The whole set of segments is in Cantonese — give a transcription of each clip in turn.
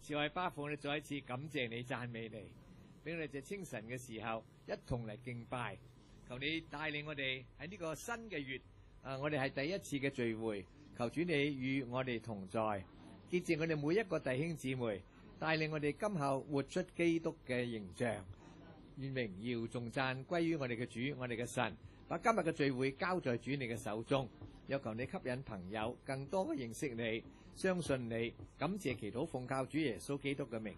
慈愛巴父，我哋再一次感謝你、讚美你，俾我哋在清晨嘅時候一同嚟敬拜。求你帶領我哋喺呢個新嘅月，我哋係第一次嘅聚會。求主你與我哋同在，潔淨我哋每一個弟兄姊妹，帶領我哋今後活出基督嘅形象。願榮耀頌讚歸於我哋嘅主，我哋嘅神。把今日嘅聚會交在主你嘅手中，又求你吸引朋友更多嘅認識你、相信你。感謝祈禱奉靠主耶穌基督嘅名。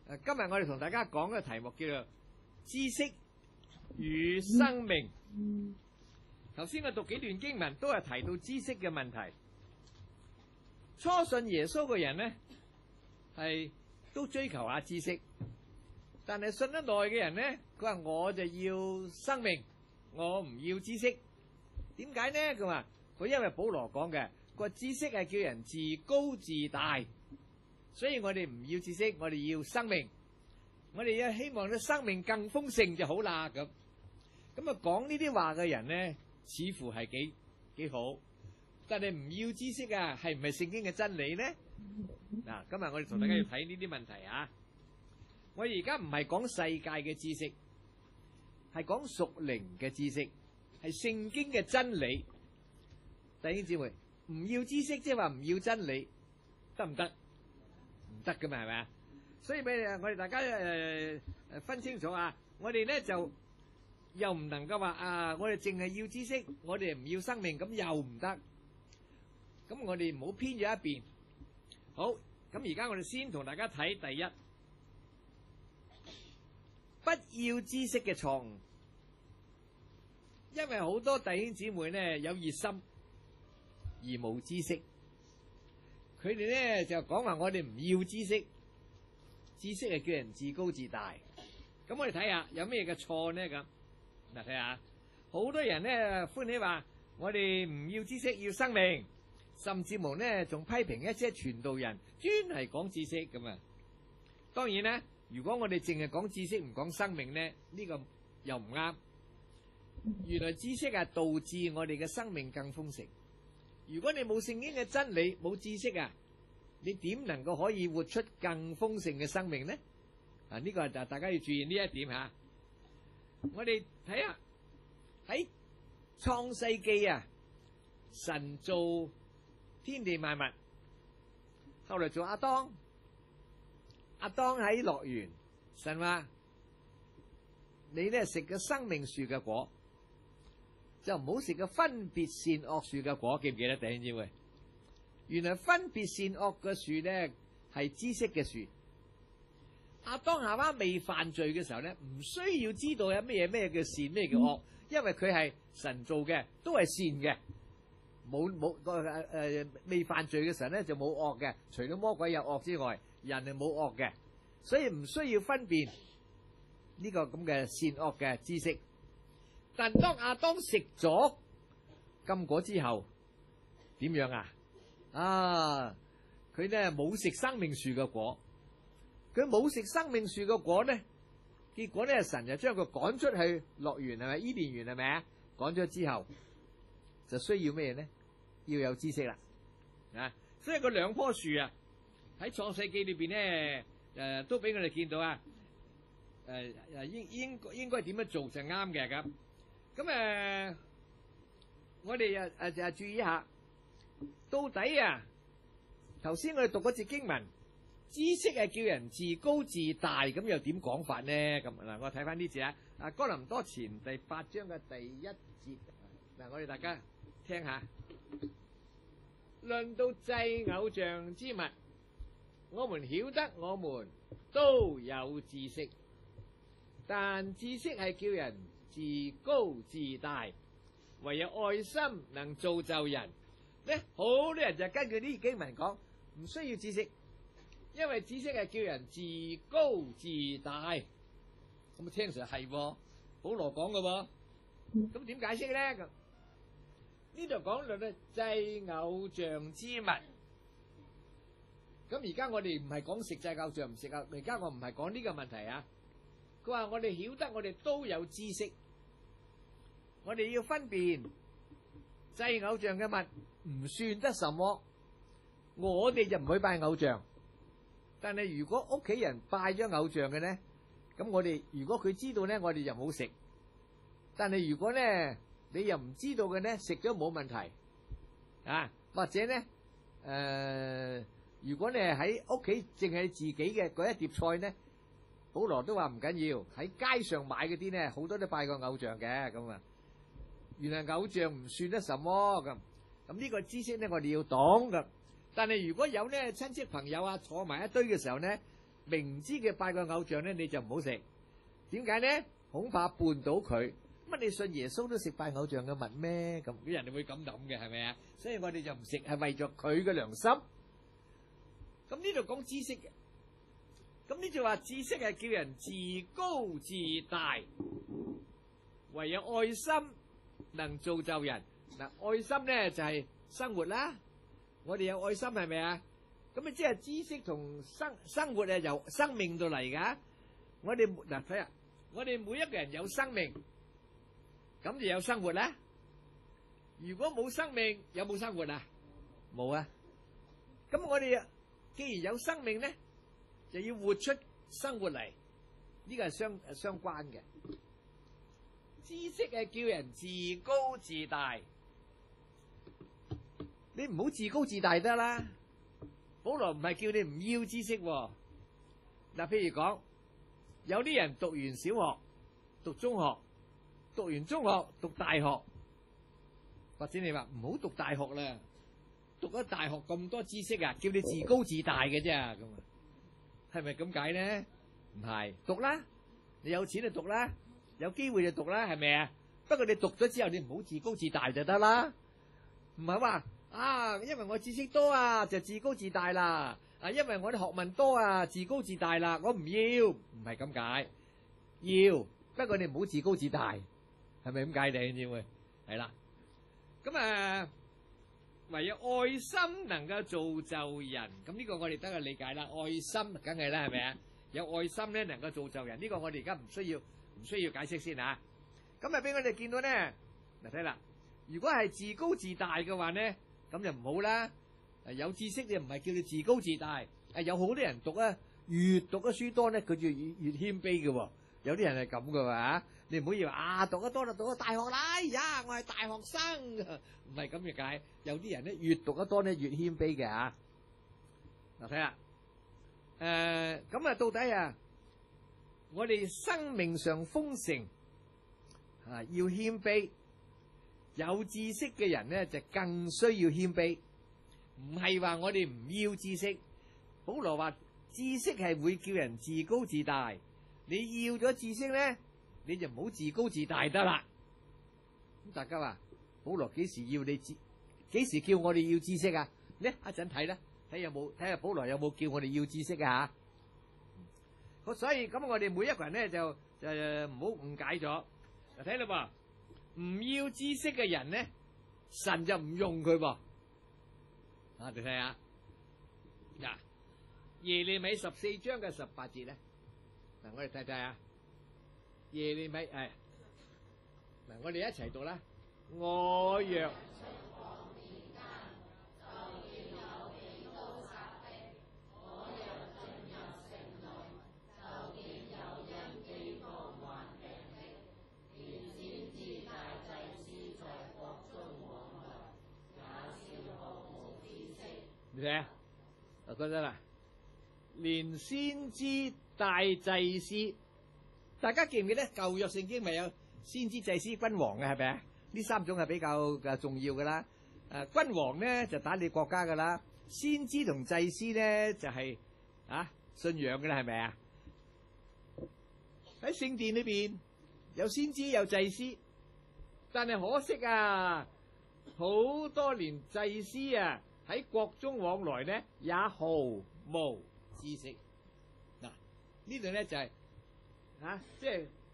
今日我哋同大家講嘅題目叫做知識與生命。頭先我讀幾段經文都係提到知識嘅問題。初信耶穌嘅人呢，係都追求下知識，但係信得耐嘅人呢，佢話我就要生命，我唔要知識。點解呢？佢話佢因為保羅講嘅，佢話知識係叫人自高自大。所以我哋唔要知識，我哋要生命。我哋要希望咧生命更豐盛就好啦。咁啊，講呢啲話嘅人呢，似乎係幾好，但係唔要知識啊，係唔係聖經嘅真理呢？嗱，今日我哋同大家要睇呢啲問題啊。我而家唔係講世界嘅知識，係講屬靈嘅知識，係聖經嘅真理。弟兄姊妹，唔要知識即係話唔要真理，得唔得？唔得噶嘛，係咪啊？所以俾我哋大家分清楚啊！我哋咧就又唔能夠話啊，我哋淨係要知識，我哋唔要生命，咁又唔得。咁我哋唔好偏咗一邊。好，咁而家我哋先同大家睇第一，不要知識嘅錯誤。因為好多弟兄姊妹咧有熱心而冇知識。佢哋咧就講話我哋唔要知識，知識係叫人自高自大。咁我哋睇下有咩嘅錯呢？咁嗱，睇下好多人咧歡喜話我哋唔要知識，要生命，甚至乎呢仲批評一些傳道人專係講知識咁啊。當然咧，如果我哋淨係講知識唔講生命咧，呢個又唔啱。原來知識係導致我哋嘅生命更豐盛。如果你冇聖經嘅真理，冇知識啊，你點能夠可以活出更豐盛嘅生命呢？啊，呢個係大家要注意呢一點吓。我哋睇下喺創世記啊，神造天地萬物，後來做亞當。亞當喺樂園，神話你咧食嘅生命樹嘅果，就唔好食個分別善惡樹嘅果，記唔記得？弟兄姊妹，原來分別善惡嘅樹咧係知識嘅樹。亞當夏娃未犯罪嘅時候咧，唔需要知道有咩叫善，咩叫惡，因為佢係神做嘅，都係善嘅。未犯罪嘅時候咧就冇惡嘅，除咗魔鬼有惡之外，人係冇惡嘅，所以唔需要分辨呢個咁嘅善惡嘅知識。但當亞當食咗禁果之後，點樣啊？啊，佢咧冇食生命樹嘅果，佢冇食生命樹嘅果咧，結果咧神就將佢趕出去樂園，係咪？伊甸園係咪啊？趕咗之後，就需要咩咧？要有知識啦，啊！所以嗰兩棵樹啊，喺創世記裏邊咧，都俾我哋見到啊，應該點樣做就啱嘅咁。咁我哋就注意一下，到底啊，頭先我哋讀嗰節經文，知識係叫人自高自大，咁又點講法呢？咁嗱，我睇翻呢節啊，《哥林多前》第8章嘅第1節，嗱，我哋大家聽下。論到祭偶像之物，我們曉得我們都有知識，但知識係叫人自高自大，唯有愛心能造就人。咧，好多人就根據呢經文講，唔需要知識，因為知識係叫人自高自大。咁聽上係保羅講嘅喎，咁點解釋咧？咁呢度講論咧祭偶像之物。咁而家我哋唔係講食祭偶像唔食啊，而家我唔係講呢個問題啊。佢話我哋曉得我哋都有知識，我哋要分辨祭偶像嘅物唔算得什麼，我哋就唔去拜偶像。但係如果屋企人拜咗偶像嘅咧，咁我哋如果佢知道咧，我哋就唔好食。但係如果咧你又唔知道嘅咧，食咗冇問題啊。或者咧如果你係喺屋企淨係自己嘅嗰一碟菜咧，保羅都話唔緊要。喺街上買嗰啲咧，好多都拜過偶像嘅咁啊。原來偶像唔算得什麼咁呢個知識咧，我哋要懂咁。但係如果有咧親戚朋友啊坐埋一堆嘅時候咧，明知嘅拜個偶像咧，你就唔好食。點解咧？恐怕絆倒佢。乜你信耶穌都食拜偶像嘅物咩？咁啲人哋會咁諗嘅，係咪啊？所以我哋就唔食，係為咗佢嘅良心。咁呢度講知識嘅，咁呢就話知識係叫人自高自大，唯有愛心能造就人。嗱，愛心咧就係生活啦。我哋有愛心係咪啊？咁啊，即係知識同生活係由生命度嚟噶。我哋嗱睇下，我哋每一個人有生命，咁就有生活啦。如果冇生命，有冇生活啊？冇啊。咁我哋既然有生命咧，就要活出生活嚟，呢個係相關嘅。知識係叫人自高自大。你唔好自高自大得啦。保羅唔係叫你唔要知識喎。嗱，譬如講，有啲人讀完小學、讀中學、讀完中學、讀大學，或者你話唔好讀大學啦，讀咗大學咁多知識啊，叫你自高自大嘅啫，咁啊，係咪咁解咧？唔係，讀啦，你有錢就讀啦，有機會就讀啦，係咪啊？不過你讀咗之後，你唔好自高自大就得啦，唔係話。啊，因為我知識多啊，就自高自大啦。啊，因為我啲學問多啊，自高自大啦。我唔要，唔係咁解。要，不過你唔好自高自大，係咪咁解？你知唔知？係啦。咁唯有愛心能夠造就人。咁呢個我哋得個理解啦。愛心梗係啦，係咪啊？有愛心咧，能夠造就人。呢個我哋而家唔需要解釋先啊。咁啊，俾我哋見到咧，嗱睇啦。如果係自高自大嘅話咧，咁就唔好啦。有知識你唔係叫你自高自大。有好多人讀啊，越讀得書多咧，佢就越謙卑嘅喎。有啲人係咁嘅喎。你唔好以為讀得多就讀到大學啦。哎呀，我係大學生，唔係咁嘅解。有啲人咧越讀得多咧越謙卑嘅嚇。嗱睇下，咁到底我哋生命上豐盛要謙卑。有知識嘅人咧就更需要謙卑，唔係話我哋唔要知識。保羅話知識係會叫人自高自大，你要咗知識咧，你就唔好自高自大得啦。咁大家話保羅幾時叫我哋要知識啊？咧一陣睇啦，睇下保羅有冇叫我哋要知識啊吓。所以咁我哋每一個人咧就唔好誤解咗。嗱睇啦噃。唔要知識嘅人咧，神就唔用佢噃。你睇下，嗱耶利米14章嘅18節咧，嗱我哋睇睇啊，耶利米嗱我哋一齊讀啦。我若你睇啊，我覺得啦，連先知大祭司，大家記唔記得舊約聖經咪有先知、祭司、君王嘅係咪啊？呢三種係比較重要噶啦。君王咧就打理國家噶啦，先知同祭司咧就係信仰噶啦，係咪啊？喺聖殿裏邊有先知有祭司，但係可惜啊，好多年祭司喺國中往來咧，也毫無知識。嗱，呢度咧就係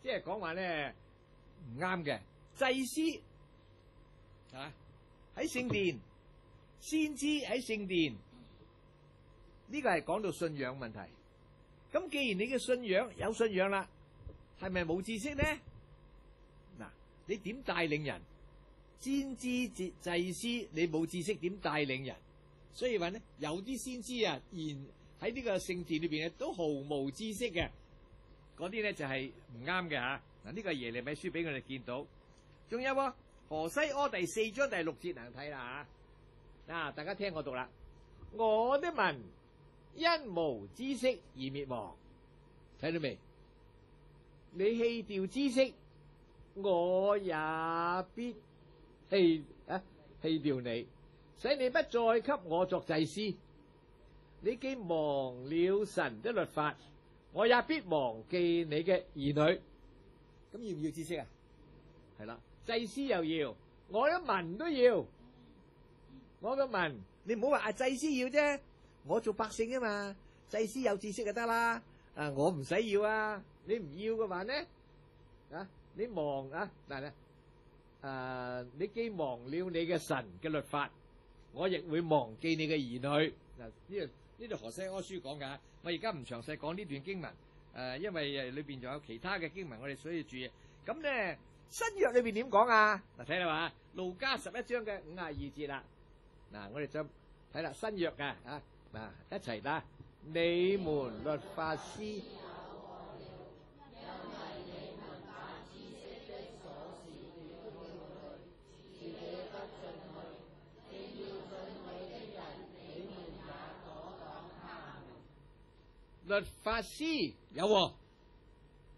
即係講話咧唔啱嘅。祭司喺聖殿，先知喺聖殿，呢個係講到信仰問題。咁既然你嘅信仰有信仰啦，係咪冇知識咧？嗱，你點帶領人？先知祭司，你冇知識點帶領人？所以話咧，有啲先知啊，喺呢個聖殿裏邊咧，都毫無知識嘅，嗰啲咧就係唔啱嘅嚇。嗱，呢個係耶利米書俾我哋見到。仲有喎，何西阿第4章第6節能睇啦嚇。大家聽我讀啦。我的民因無知識而滅亡，睇到未？你棄掉知識，我也必棄掉你，使你不再給我作祭司。你既忘了神的律法，我也必忘記你嘅兒女。咁要唔要知識啊？係啦，祭司又要，我嘅民都要。我嘅民，你唔好話祭司要啫，我做百姓啊嘛，祭司有知識就得啦。我唔使要啊，你唔要嘅話呢？你忘你既忘了你嘅神嘅律法，我亦會忘記你嘅兒女。呢度何西阿書講㗎，我而家唔詳細講呢段經文，因為裏邊仲有其他嘅經文，我哋需要注意。咁咧新約裏邊點講啊？睇啦嘛，路加11章嘅52節啦。我哋就睇啦新約嘅一齊啦。你們律法師。律法師有喎，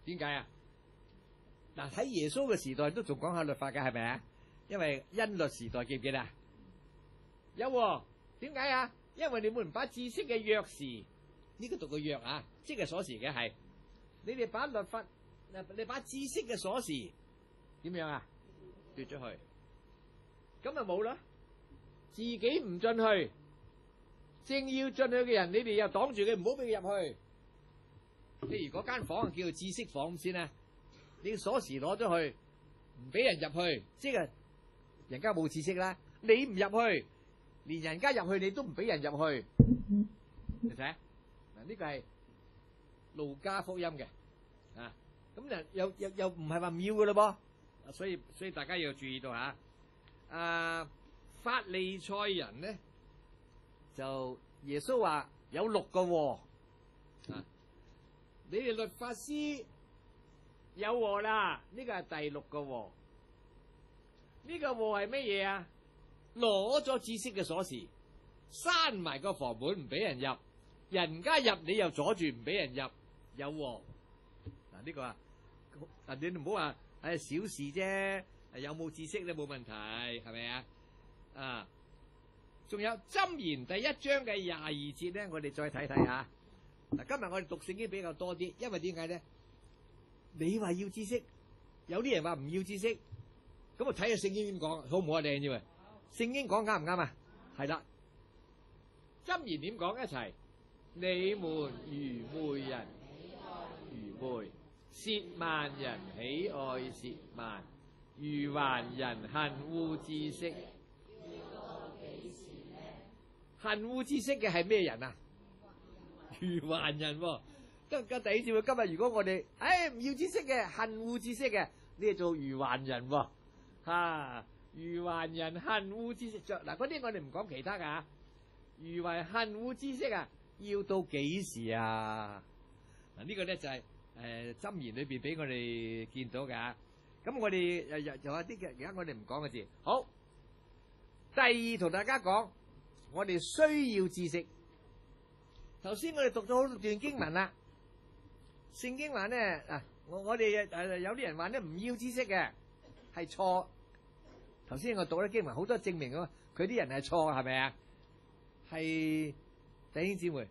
點解啊？喺耶穌嘅時代都仲講下律法嘅，係咪啊？因為恩律時代記唔記得啊？有喎，點解啊？因為你們把知識嘅鑰匙，呢個讀個鑰啊，即係鎖匙嘅係，你哋把律法，你把知識嘅鎖匙點樣啊？奪咗去，咁咪冇啦。自己唔進去，正要進去嘅人，你哋又擋住佢，唔好俾佢入去。譬如嗰間房叫做知識房先啦，你鎖匙攞咗去，唔俾人入去，即係人家冇知識啦。你唔入去，連人家入去你都唔俾人入去，你睇呢個係路加福音嘅咁又唔係話唔要噶咯噃，所以大家要注意到吓。法利賽人咧就耶穌話有6個禍你哋律法師有禍啦，呢個係第6個禍。呢個禍係乜嘢啊？攞咗知識嘅鎖匙，閂埋個房門唔俾人入，人家入你又阻住唔俾人入，有禍。呢個你唔好話小事啫，有冇知識都冇問題，係咪啊？仲有箴言第1章嘅22節咧，我哋再睇睇下。今日我哋讀聖經比較多啲，因為點解咧？你話要知識，有啲人話唔要知識，咁睇下聖經點講，好唔好啊？靚啫，聖經講啱唔啱啊？係啦，箴言點講一齊？你們愚昧人愚昧，褻慢人喜愛褻慢，愚頑人恨惡知識。恨惡知識嘅係咩人啊？愚頑人喎。第二節今日如果我哋唔要知識嘅，恨惡知識嘅，呢係做愚頑人喎。愚頑人恨惡知識，嗰啲我哋唔講其他噶。愚頑恨惡知識啊，要到幾時啊？呢個咧就係箴言裏邊俾我哋見到噶。咁我哋又有啲嘅，而家我哋唔講嘅字。好，第二同大家講，我哋需要知識。頭先我哋讀咗好多段經文啦，聖經話咧我哋有啲人話咧唔要知識嘅係錯。頭先我讀咗經文好多證明佢啲人係錯，係咪啊？係弟兄姊妹，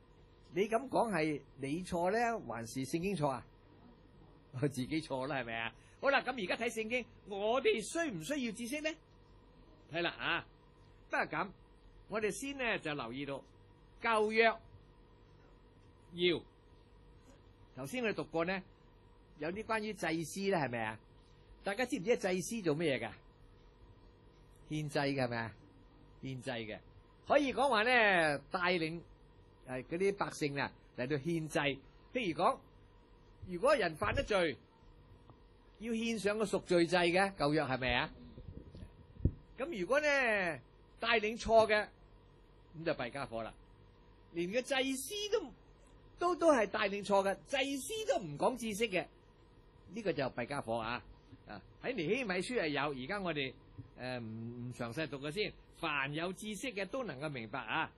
你咁講係你錯咧，還是聖經錯啊？我自己錯啦，係咪啊？好啦，咁而家睇聖經，我哋需唔需要知識咧？係啦不過咁，我哋先咧就留意到舊約要。頭先我哋讀過呢，有啲關於祭司咧，係咪啊？大家知唔知祭司做咩嘢㗎？獻祭嘅係咪啊？獻祭嘅，可以講話咧帶領嗰啲百姓啊嚟到獻祭。譬如講，如果人犯咗罪，要獻上個贖罪祭嘅，舊約係咪啊？咁如果咧帶領錯嘅，咁就弊家伙啦。連個祭司都係帶領錯嘅，祭司都唔講知識嘅，呢個就弊家伙啊！喺尼希米書係有，而家我哋唔詳細讀嘅先。凡有知識嘅都能夠明白啊！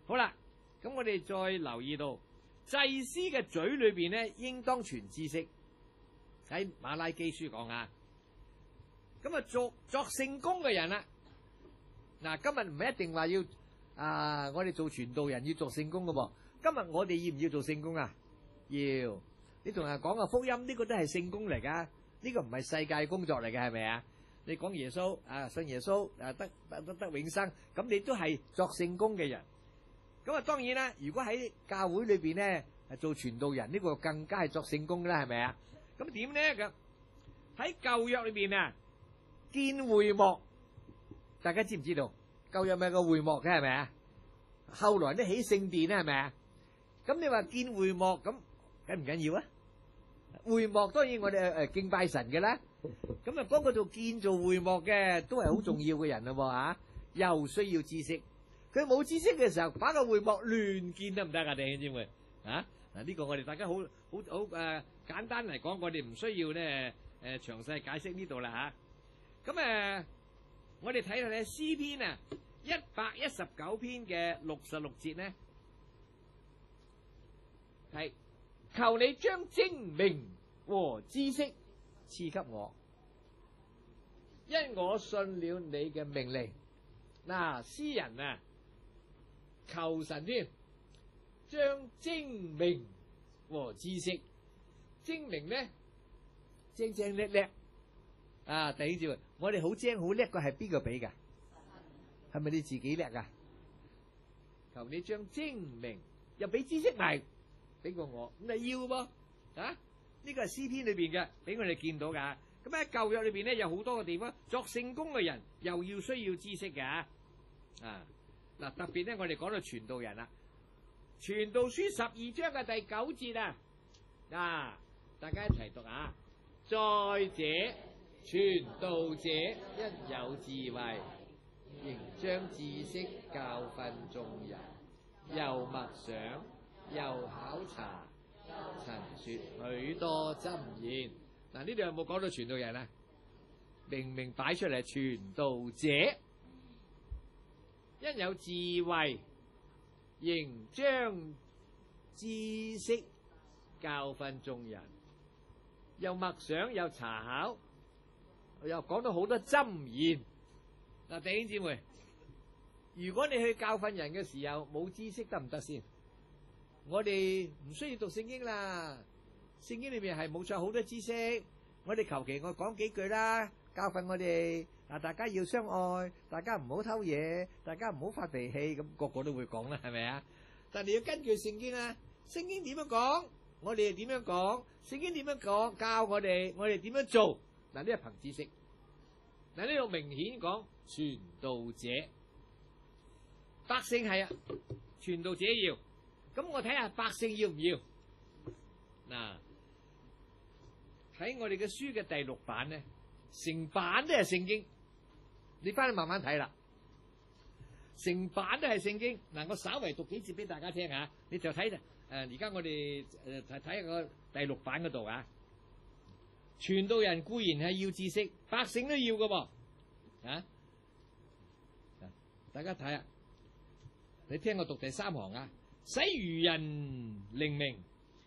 好啦，咁我哋再留意到祭司嘅嘴裏邊咧，應當存知識。喺馬拉基書講啊，咁啊作聖工嘅人啦，嗱，今日唔係一定話要我哋做傳道人要做聖工嘅噃。今日我哋要唔要做聖工啊？要。你同人講個福音，呢個都係聖工嚟噶，呢個唔係世界工作嚟嘅，係咪啊？你講耶穌信耶穌得永生，咁你都係作聖工嘅人。咁啊，當然啦，如果喺教會裏邊咧做傳道人，呢個更加係作聖工啦，係咪啊？咁點咧？咁喺舊約裏邊啊，建會幕，大家知唔知道？舊約咪有個會幕嘅，係咪啊？後來都起聖殿啦，係咪啊？咁你話建會幕咁緊唔緊要啊？會幕當然我哋敬拜神嘅啦。咁啊，幫佢做建造會幕嘅都係好重要嘅人咯，吓，又需要知識。佢冇知識嘅時候，把個會幕亂建得唔得啊？弟兄姊妹啊，嗱，呢個我哋大家好簡單嚟講，我哋唔需要咧詳細解釋呢度啦吓。咁我哋睇下咧詩篇啊119篇嘅66節咧，係求你將精明和知識賜給我，因我信了你嘅命令。嗱，詩人啊求神添，將精明和知識，精明咧精精叻叻啊！弟兄姊妹，我哋好精好叻嘅係邊個俾噶？係咪你自己叻啊？求你將精明又俾知識埋俾過我，咁你要噃啊？呢個係詩篇裏邊嘅，俾我哋見到噶。咁喺舊約裏邊咧，有好多個地方作聖工嘅人又要需要知識嘅啊。嗱，特別咧，我哋講到傳道人啦，傳道書12章嘅第9節啊，大家一齊讀啊。再者，傳道者因有智慧，仍將知識教訓眾人，又默想，又考察，曾說許多箴言。嗱，呢度有冇講到傳道人啊？明明擺出嚟係傳道者，因有智慧，仍將知識教訓眾人，又默想，又查考，又講到好多箴言。嗱，弟兄姊妹，如果你去教訓人嘅時候冇知識得唔得先？我哋唔需要讀聖經啦，聖經裏面係冇錯好多知識，我哋求其我講幾句啦，教訓我哋大家要相愛，大家唔好偷嘢，大家唔好發脾氣，咁個個都會講啦，係咪啊？但你要根據聖經啊，聖經點樣講，我哋點樣講，聖經點樣講教我哋點樣做。嗱，呢係憑知識。嗱，呢度明顯講傳道者，百姓係啊，傳道者要。咁我睇下百姓要唔要？嗱，喺我哋嘅書嘅第6版咧，成版都係聖經，你翻去慢慢睇啦。成版都係聖經。嗱，我稍微讀幾節俾大家聽下，你就睇而家我哋睇下個第6版嗰度啊。傳道人固然係要知識，百姓都要㗎噃啊！大家睇下，你聽我讀第3行啊。使愚人靈明，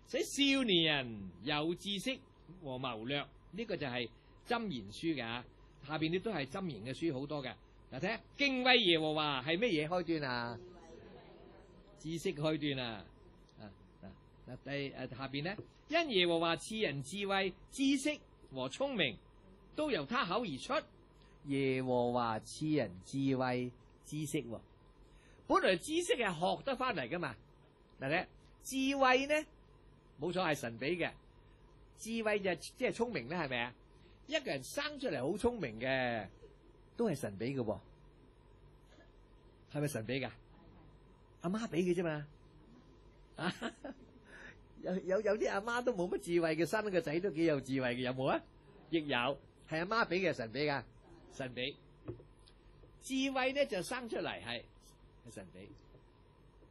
使少年人有知識和謀略，呢個就係箴言書嘅啊。下邊啲都係箴言嘅書，好多嘅。嗱，睇下敬畏耶和華係乜嘢開端啊？知識開端啊！下邊咧，因耶和華賜人智慧、知識和聰明，都由他口而出。耶和華賜人智慧、知識，本來知識係學得翻嚟噶嘛。嗱咧，智慧呢，冇錯係神俾嘅，智慧就即係聰明咧，係咪啊？一個人生出嚟好聰明嘅，都係神俾嘅，係咪神俾噶？阿媽俾嘅啫嘛。啊，有啲阿媽都冇乜智慧嘅，生個仔都幾有智慧嘅，有冇啊？亦有，係阿媽俾嘅，神俾噶，神俾。智慧咧就生出嚟係神俾，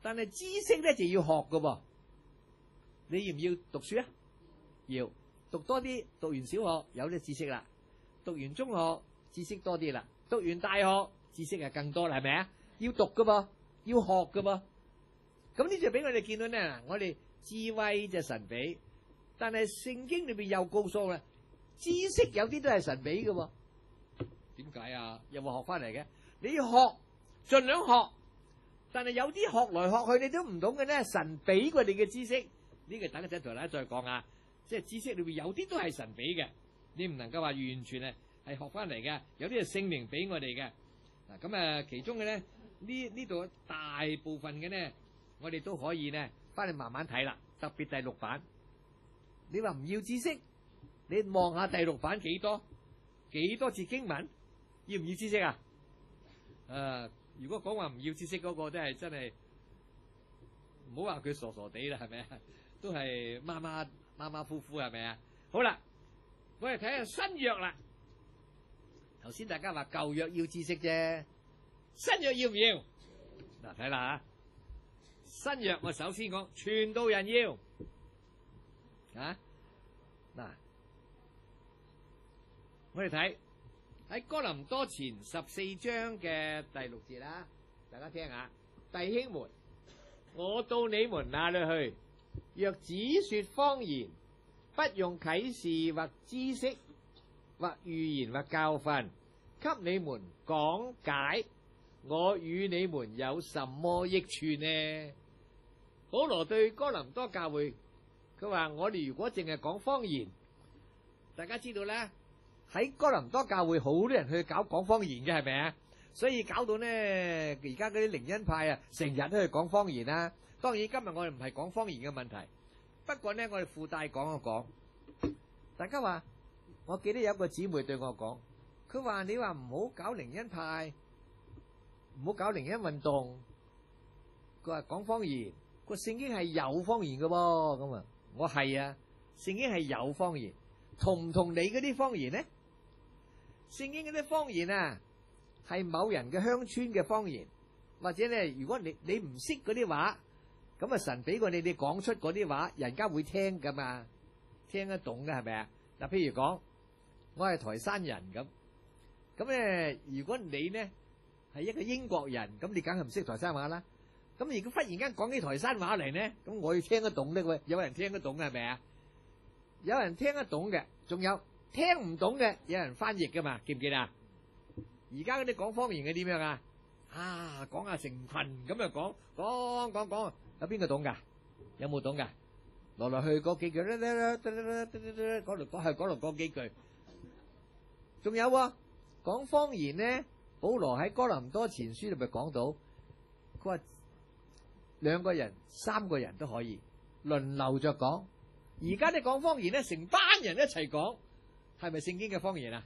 但係知識咧就要學噶噃。你要唔要讀書啊？要讀多啲，讀完小學有啲知識啦，讀完中學知識多啲啦，讀完大學知識係更多啦，係咪啊？要讀噶噃，要學噶噃。咁呢就俾我哋見到咧，我哋智慧就神俾，但係聖經裏邊又告訴啦，知識有啲都係神俾嘅喎。點解啊？有冇學翻嚟嘅？你要學，盡量學，但係有啲學來學去你都唔懂嘅咧，神俾過你嘅知識，呢個等一陣同大家再講啊。即係知識裏邊有啲都係神俾嘅，你唔能夠話完全係學翻嚟嘅，有啲係聖靈俾我哋嘅。嗱咁啊，其中嘅咧呢度大部分嘅咧，我哋都可以咧翻去慢慢睇啦。特別第6版，你話唔要知識，你望下第6版幾多字經文，要唔要知識啊？如果講話唔要知識嗰個都係真係唔好話佢傻傻地啦，係咪啊？都係馬馬虎虎係咪啊？好啦，我哋睇下新約啦。頭先大家話舊約要知識啫，新約要唔要？嗱，睇啦吓，新約我首先講傳道人要啊。嗱，我哋睇喺哥林多前14章嘅第6節啦，大家聽下。弟兄們，我到你們那裏去，若只說方言，不用啟示或知識或預言或教訓，給你們講解，我與你們有什麼益處呢？保羅對哥林多教會，佢話我哋如果淨係講方言，大家知道咧，喺哥林多教會好多人去講方言嘅，係咪啊？所以搞到呢，而家嗰啲靈恩派啊，成日都去講方言啦。當然今日我哋唔係講方言嘅問題，不過呢，我哋附帶講一講。大家話，我記得有一個姊妹對我講，佢話你話唔好搞靈恩派，唔好搞靈恩運動。佢話講方言，個聖經係有方言嘅喎。咁啊，我係啊，聖經係有方言，同唔同你嗰啲方言呢？聖經嗰啲方言啊，係某人嘅鄉村嘅方言，或者咧，如果你唔識嗰啲話，咁啊神俾過你講出嗰啲話，人家會聽噶嘛，聽得懂嘅係咪啊？嗱，譬如講，我係台山人咁咧，如果你呢係一個英國人，咁你梗係唔識台山話啦。咁如果忽然間講起台山話嚟呢，咁我要聽得懂呢？喂，有人聽得懂嘅係咪啊？有人聽得懂嘅，仲有聽唔懂嘅，有人翻譯噶嘛？記唔記得啊？而家嗰啲講方言嘅點樣啊？講下成群咁啊講，有邊個懂噶？有冇懂噶？來去嗰幾句，講嚟講幾句。仲有講方言呢？保羅喺哥林多前書裏咪講到，佢話2個人、3個人都可以輪流着講。而家你講方言咧，成班人一齊講，係咪聖經嘅方言啊？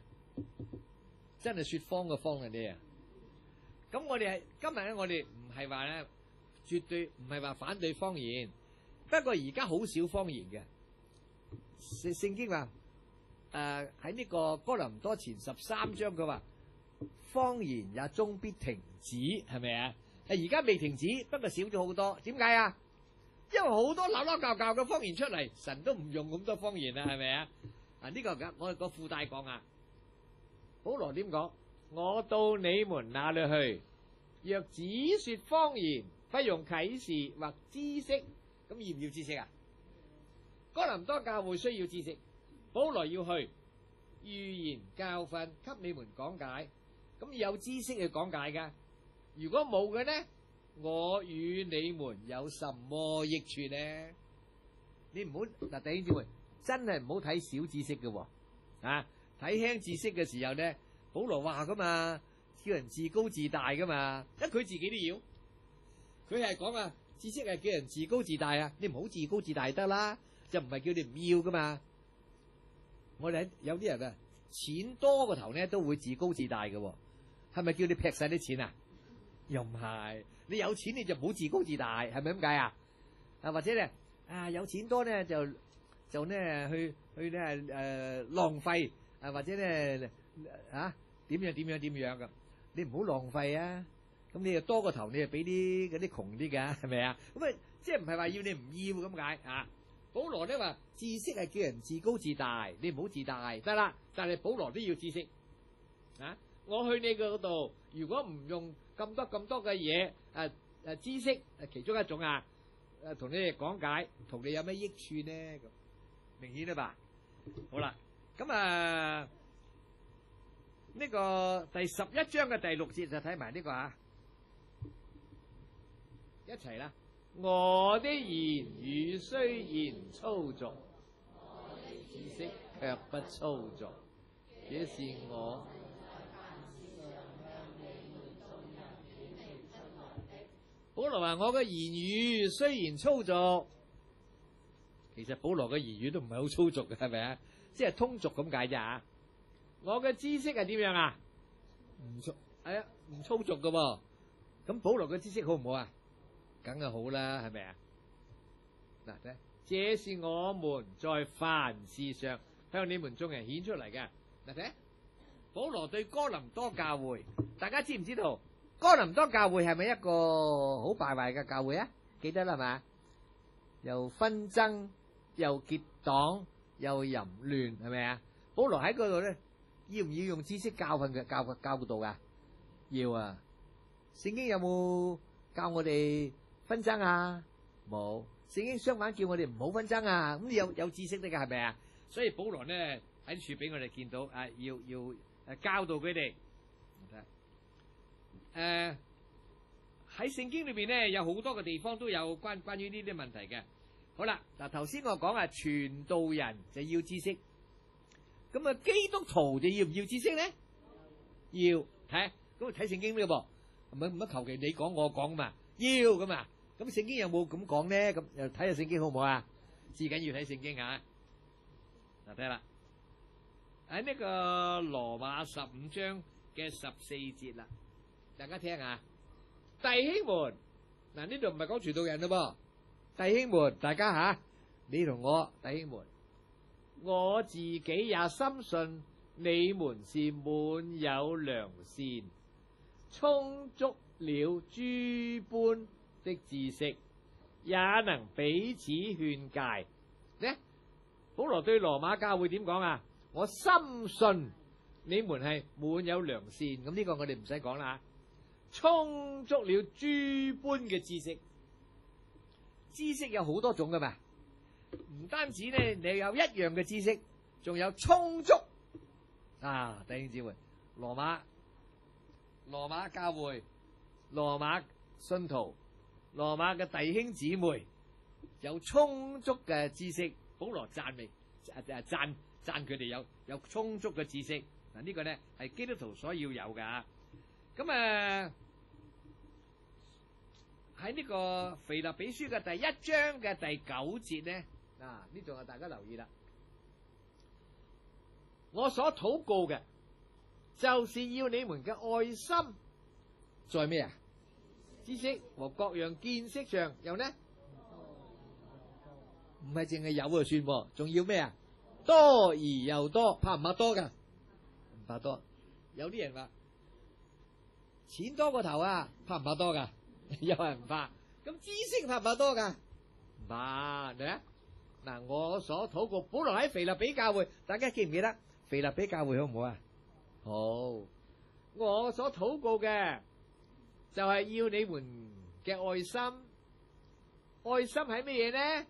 真係說方嘅方嘅啲啊！咁我哋今日咧，我哋唔係話咧，絕對唔係話反對方言。不過而家好少方言嘅。聖經話喺呢個哥林多前13章佢話方言也終必停止，係咪啊？而家未停止，不過少咗好多。點解啊？因為好多扭扭教教嘅方言出嚟，神都唔用咁多方言啦，係咪啊？呢個我哋個附帶講啊。保羅點講？我到你們那裏去，若只說方言，不用啟示或知識，咁要唔要知識啊？哥林多教會需要知識，保羅要去預言教訓，給你們講解。咁有知識去講解噶。如果冇嘅呢？我與你們有什麼益處呢？你唔好嗱，弟兄姊妹，真係唔好睇小知識嘅，睇輕知識嘅時候呢，保羅話噶嘛，叫人自高自大噶嘛，因為佢自己都要，佢係講啊，知識係叫人自高自大啊，你唔好自高自大得啦，就唔係叫你唔要噶嘛。我哋有啲人啊，錢多個頭呢都會自高自大嘅，係咪叫你劈晒啲錢啊？又唔係，你有錢你就唔好自高自大，係咪咁解啊？或者咧有錢多咧就咧去咧浪費或者咧點樣咁？你唔好浪費啊！咁你又多個頭，你就俾啲嗰啲窮啲㗎，係咪啊？咁啊，即係唔係話要你唔要咁解啊？保羅咧話知識係叫人自高自大，你唔好自大得啦。但係保羅都要知識啊！我去你嗰度，如果唔用咁多嘅嘢，知識其中一種啊，同你哋講解，同你有咩益處呢？咁明顯啦吧？好啦，咁呢個第11章嘅第6節就睇埋呢個啊，一齊啦。我的言語雖然粗俗，知識卻不粗俗，這是我。保羅話：我嘅言語雖然粗俗，其實保羅嘅言語都唔係好粗俗嘅，係咪啊？即係通俗咁解啫。我嘅知識係點樣啊？唔粗，係啊，唔粗俗嘅喎。咁保羅嘅知識好唔好啊？梗係好啦，係咪啊？嗱，這是我們在凡事上向你們眾人顯出嚟嘅。嗱，睇保羅對哥林多教會，大家知唔知道？哥林多教會係咪一個好敗壞嘅教會啊？記得啦嘛？又紛爭，又結黨，又淫亂，係咪啊？保羅喺嗰度咧，要唔要用知識教訓嘅教導噶？要啊！聖經有冇教我哋紛爭啊？冇。聖經相反叫我哋唔好紛爭啊！咁有知識得噶，係咪啊？所以保羅呢喺處俾我哋見到啊，要教導佢哋。喺聖經裏邊呢，有好多嘅地方都有關於呢啲問題嘅。好啦，嗱，頭先我講傳道人就要知識，咁基督徒就要唔要知識呢？要睇，咁睇聖經呢噃，唔係求其你講我講嘛，要咁啊。咁聖經有冇咁講呢？咁又睇下聖經好唔好啊？至緊要睇聖經啊！嗱，睇啦，喺呢個羅馬15章嘅14節啦。大家聽下，弟兄們，嗱，呢度唔係講傳道人咯噃，弟兄們，大家吓，你同我弟兄們，我自己也深信你們是滿有良善，充足了諸般的知識，也能彼此勸誡。呢，保羅對羅馬教會點講啊？我深信你們係滿有良善，咁呢個我哋唔使講啦。充足了諸般嘅知識，知識有好多種噶嘛，唔單止呢，你有一樣嘅知識，仲有充足啊！弟兄姊妹，羅馬教會、羅馬信徒、羅馬嘅弟兄姊妹有充足嘅知識，保羅讚美讚佢哋有充足嘅知識。嗱，呢個呢係基督徒所要有噶。咁喺呢個腓立比書嘅第1章嘅第9節呢，呢度大家留意啦。我所禱告嘅，就是要你們嘅愛心在咩啊？知識和各樣見識上有呢？唔係淨係有就算，仲要咩啊？多而又多，怕唔怕多噶？唔怕多。有啲人話錢多過頭啊，怕唔怕多噶？有人唔怕。咁知識怕唔怕多噶？唔怕，嚟啊！嗱，我所禱告，保羅喺腓立比教會，大家記唔記得？腓立比教會好唔好啊？好。我所禱告嘅就係要你們嘅愛心。愛心係乜嘢呢？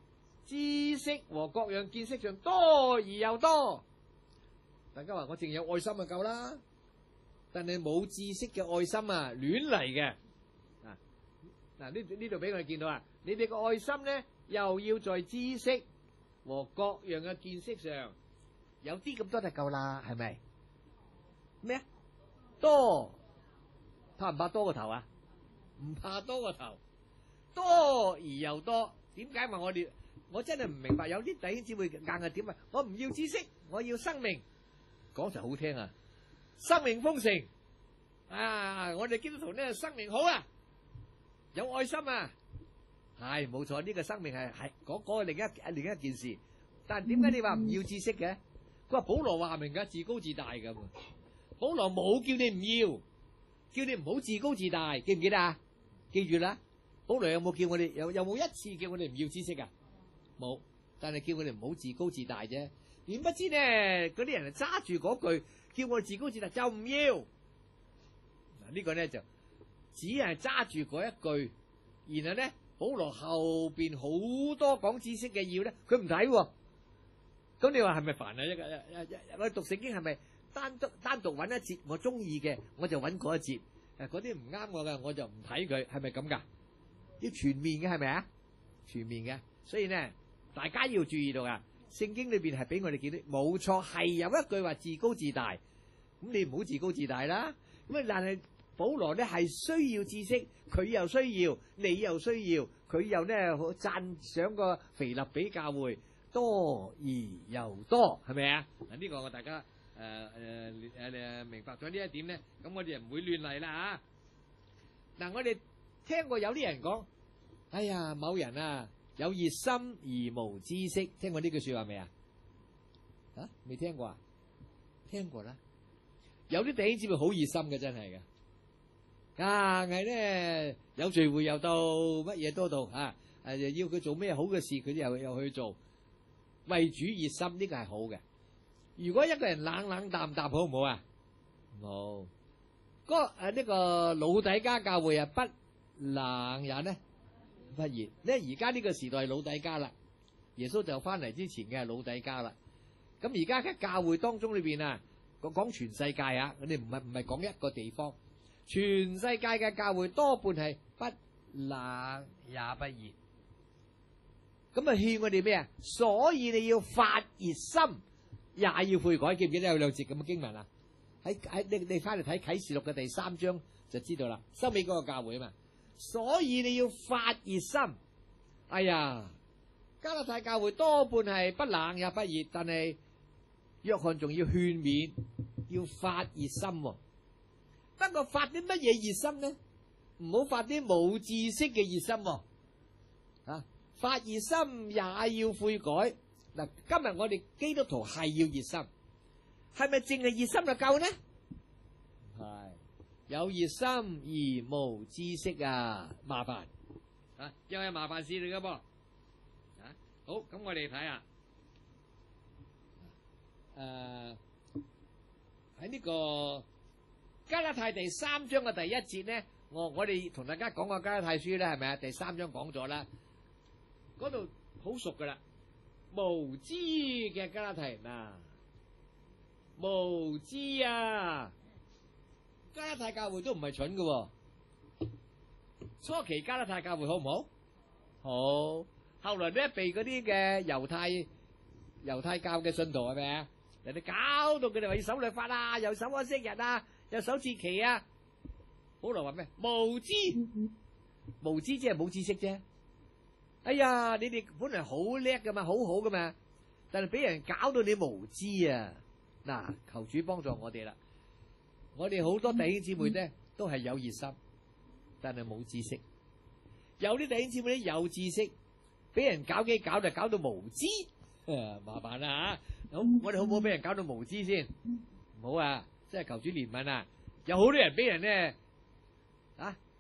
知識和各樣見識上多而又多。大家話我淨有愛心就夠啦。但係冇知識嘅愛心啊，亂嚟嘅。嗱，呢度俾我哋見到啊，你哋嘅愛心咧，又要在知識和各樣嘅見識上，有啲咁多就夠啦，係咪？咩啊？多，怕唔怕多個頭啊？唔怕多個頭，多而又多。點解話我真係唔明白，有啲弟兄姊妹硬係點啊？我唔要知識，我要生命。講就好聽啊！生命豐盛啊！我哋基督徒呢，生命好啊，有愛心啊，係冇錯。呢個生命係嗰個另一件事。但係點解你話唔要知識嘅？佢話保羅話明噶，自高自大咁。保羅冇叫你唔要，叫你唔好自高自大，記唔記得啊？記住啦。保羅有冇叫我哋有冇一次叫我哋唔要知識啊？冇，但係叫我哋唔好自高自大啫。點不知呢？嗰啲人係揸住嗰句，叫我哋自高自大就唔要。嗱，呢個呢就只係揸住嗰一句，然後呢，保羅後邊好多講知識嘅要咧，佢唔睇喎。咁你話係咪煩啊？我讀聖經係咪單獨揾一節我中意嘅，我就揾嗰一節，嗰啲唔啱我嘅我就唔睇佢，係咪咁噶？要全面嘅係咪啊？全面嘅，所以呢，大家要注意到啊！聖經裏邊係俾我哋見到，冇錯係有一句話自高自大，咁你唔好自高自大啦。咁啊，但係保羅呢係需要知識，佢又需要，你又需要，佢又呢讚賞個腓立比教會多而又多，係咪啊？嗱，呢個我大家明白咗呢一點呢，咁我哋就唔會亂嚟啦嚇。嗱，我哋聽過有啲人講，哎呀，某人啊有熱心而無知識，聽過呢句說話未啊？啊，未聽過啊？聽過啦。有啲弟兄姊妹好熱心嘅，真係嘅，硬係咧有聚會又到，乜嘢都到啊！要佢做咩好嘅事，佢都又去做，為主熱心，呢個係好嘅。如果一個人冷冷淡淡，好唔好啊？冇。呢個老底嘉教會啊，不冷也呢不熱。咧而家呢個時代係老底嘉啦，耶穌就翻嚟之前嘅係老底嘉啦。咁而家嘅教會當中裏邊啊，講全世界啊，我哋唔係講一個地方，全世界嘅教會多半係不冷也不熱。咁啊勸我哋咩啊？所以你要發熱心，也要悔改。記唔記得有兩節咁嘅經文啊？你翻嚟睇啟示錄嘅第3章就知道啦。收尾嗰個教會啊嘛，所以你要發熱心。哎呀，加拉太教會多半係不冷也不熱，但係約翰仲要勸勉，要發熱心。不過發啲乜嘢熱心呢？唔好發啲冇知識嘅熱心。啊，發熱心也要悔改。嗱，今日我哋基督徒係要熱心。係咪淨係熱心就夠呢？係有熱心而無知識啊，麻煩啊，又係麻煩事嚟噶噃。啊，好，咁我哋睇下，喺呢個加拉太第3章嘅第1節呢，我哋同大家講過加拉太書咧，係咪啊？第3章講咗啦，嗰度好熟噶啦，無知嘅加拉太人啊！無知啊！加拉太教會都唔係蠢嘅，初期加拉太教會好唔好？好，後來咧被嗰啲嘅猶太教嘅信徒係咪啊？人哋搞到佢哋話要守律法啊，又守安息日啊，又守節期啊。保羅話咩？無知，無知即係冇知識啫。哎呀，你哋本來好叻噶嘛，好好噶嘛，但係俾人搞到你無知啊！嗱，求主幫助我哋啦！我哋好多弟兄姊妹咧都係有熱心，但係冇知識。有啲弟兄姊妹咧有知識，俾人搞就搞到無知，麻煩啦吓！好，我哋好唔好俾人搞到無知先？唔好啊！即係求主憐憫啊！有好多人俾人咧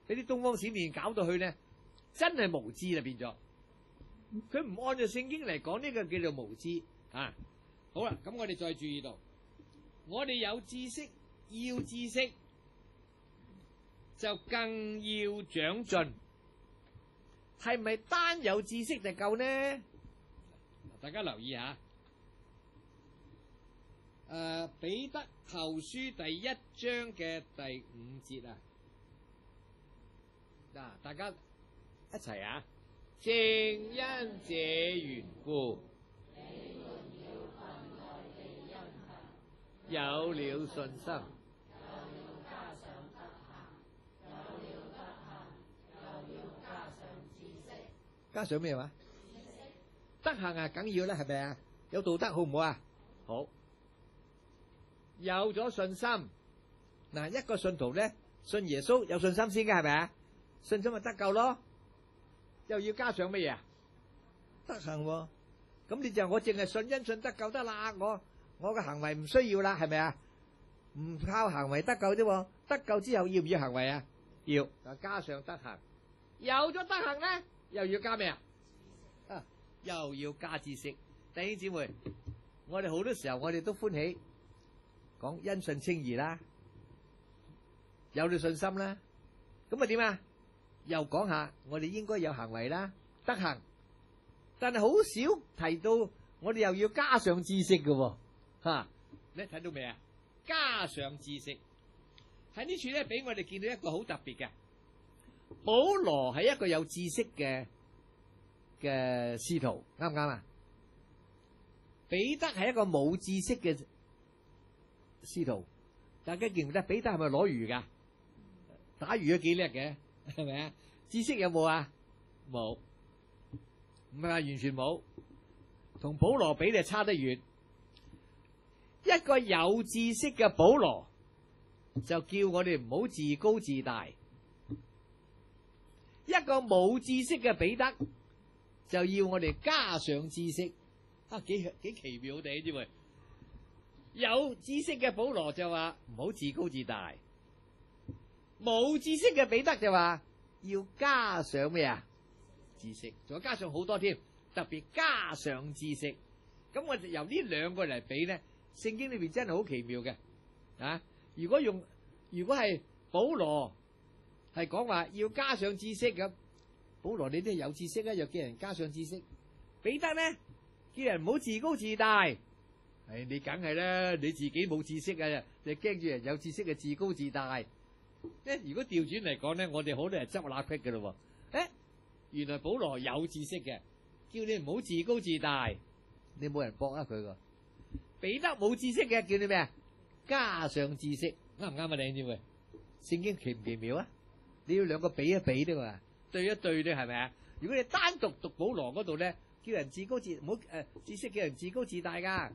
俾啲東方閃電搞到去咧，真係無知啦變咗。佢唔按照聖經嚟講，呢個叫做無知啊！好啦，咁我哋再注意到。我哋有知識，要知識就更要長進。係咪單有知識就夠呢？大家留意下，彼得後書第1章嘅第5節啊，嗱，大家一齊啊，正因這緣故。有了信心，有了加上德行，有了德行，又要加上知識。加上咩話？知識。德行啊，梗要啦，係咪啊？有道德好唔好啊？好。有咗信心，嗱，一個信徒咧，信耶穌有信心先嘅，係咪啊？信心咪得救咯。又要加上乜嘢啊？德行喎。咁你就我淨係信因信得救得啦，我嘅行為唔需要啦，係咪啊？唔靠行為得救啫喎，得救之後要唔要行為啊？要，就加上德行。有咗德行咧，又要加咩啊？又要加知識。弟兄姊妹，我哋好多時候我哋都歡喜講因信稱義啦，有咗信心啦，咁啊點啊？又講下我哋應該有行為啦，德行。但係好少提到我哋又要加上知識嘅喎，吓，你睇到未啊？加上知識喺呢處咧，俾我哋見到一個好特別嘅。保羅係一個有知識嘅使徒，啱唔啱啊？彼得係一個冇知識嘅使徒，大家記唔記得彼得係咪攞魚噶？打魚都幾叻嘅，係咪啊？知識有冇啊？冇，唔係話完全冇，同保羅比就差得遠。一個有知識嘅保羅就叫我哋唔好自高自大，一個冇知識嘅彼得就要我哋加上知識。啊，幾奇妙地知喎！有知識嘅保羅就話唔好自高自大，冇知識嘅彼得就話要加上咩啊？知識，仲有加上好多添，特別加上知識。咁我哋由呢兩個嚟比咧，聖經裏邊真係好奇妙嘅啊！如果係保羅係講話要加上知識咁，保羅你都係有知識啊，又叫人加上知識。彼得咧，叫人唔好自高自大，你梗係啦，你自己冇知識啊，你驚住人有知識嘅自高自大。如果調轉嚟講咧，我哋好多人執乸癖嘅咯。原來保羅有知識嘅，叫你唔好自高自大，你冇人駁啊佢個。彼得冇知識嘅，叫你咩啊？加上知識，啱唔啱啊？你知唔知？聖經奇唔奇妙啊？你要兩個比一比啫嘛，對一對咧，係咪啊？如果你單獨讀保羅嗰度咧，叫人自高自唔好知識叫人自高自大噶。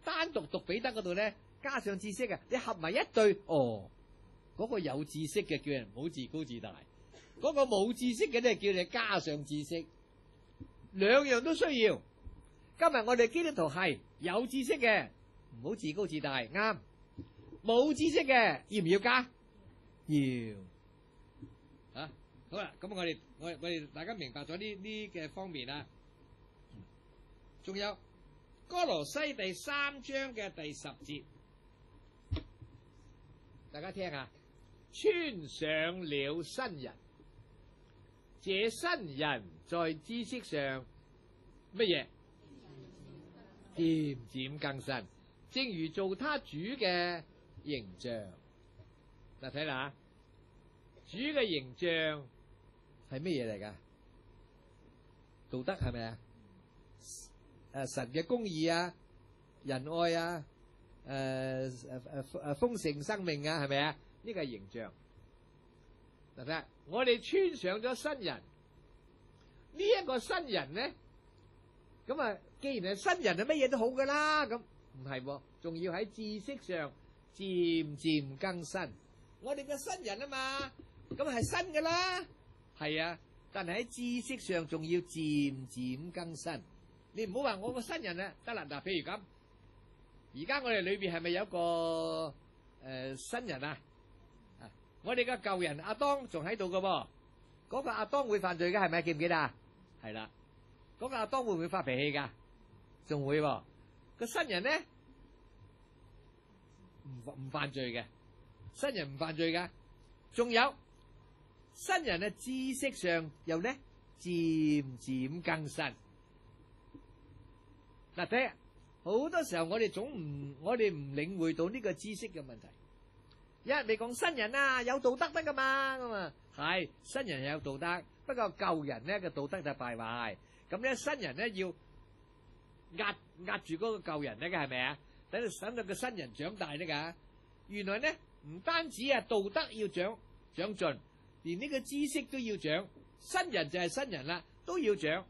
單獨讀彼得嗰度咧，加上知識啊，你合埋一對，嗰個有知識嘅叫人唔好自高自大，嗰個冇知識嘅咧叫你加上知識，兩樣都需要。今日我哋基督徒係有知識嘅，唔好自高自大，啱。冇知識嘅要唔要加？要。好啦，咁我哋大家明白咗呢嘅方面啦。仲有哥羅西第3章嘅第10節，大家聽下，穿上了新人，這新人在知識上乜嘢？漸漸更新，正如做他主嘅形象。嗱，睇啦，主嘅形象係乜嘢嚟噶？道德係咪啊？神嘅公義啊，仁愛啊，豐盛生命啊，係咪啊？呢個係形象。嗱，睇下，我哋穿上咗新人，呢一個新人咧，咁啊，既然係新人，係乜嘢都好噶啦，咁唔係，仲要喺知識上漸漸更新。我哋嘅新人啊嘛，咁係新噶啦，係啊，但係喺知識上仲要漸漸更新。你唔好話我個新人啊，得啦，嗱，譬如咁，而家我哋裏邊係咪有個新人啊？我哋嘅舊人阿當仲喺度噶噃，嗰個阿當會犯罪嘅係咪？記唔記得啊？係啦，嗰個阿當會唔會發脾氣噶？仲會喎。個新人咧唔犯罪嘅，新人唔犯罪噶。仲有新人嘅知識上又咧漸漸更新。嗱，睇下好多時候我哋唔領會到呢個知識嘅問題。一你講新人啊，有道德得噶嘛？咁啊係新人有道德，不過舊人咧嘅道德就敗壞。咁咧新人咧要壓住嗰個舊人咧，係咪啊？等到個新人長大咧噶。原來咧唔單止啊道德要長進，連呢個知識都要長。新人就係新人啦，都要長。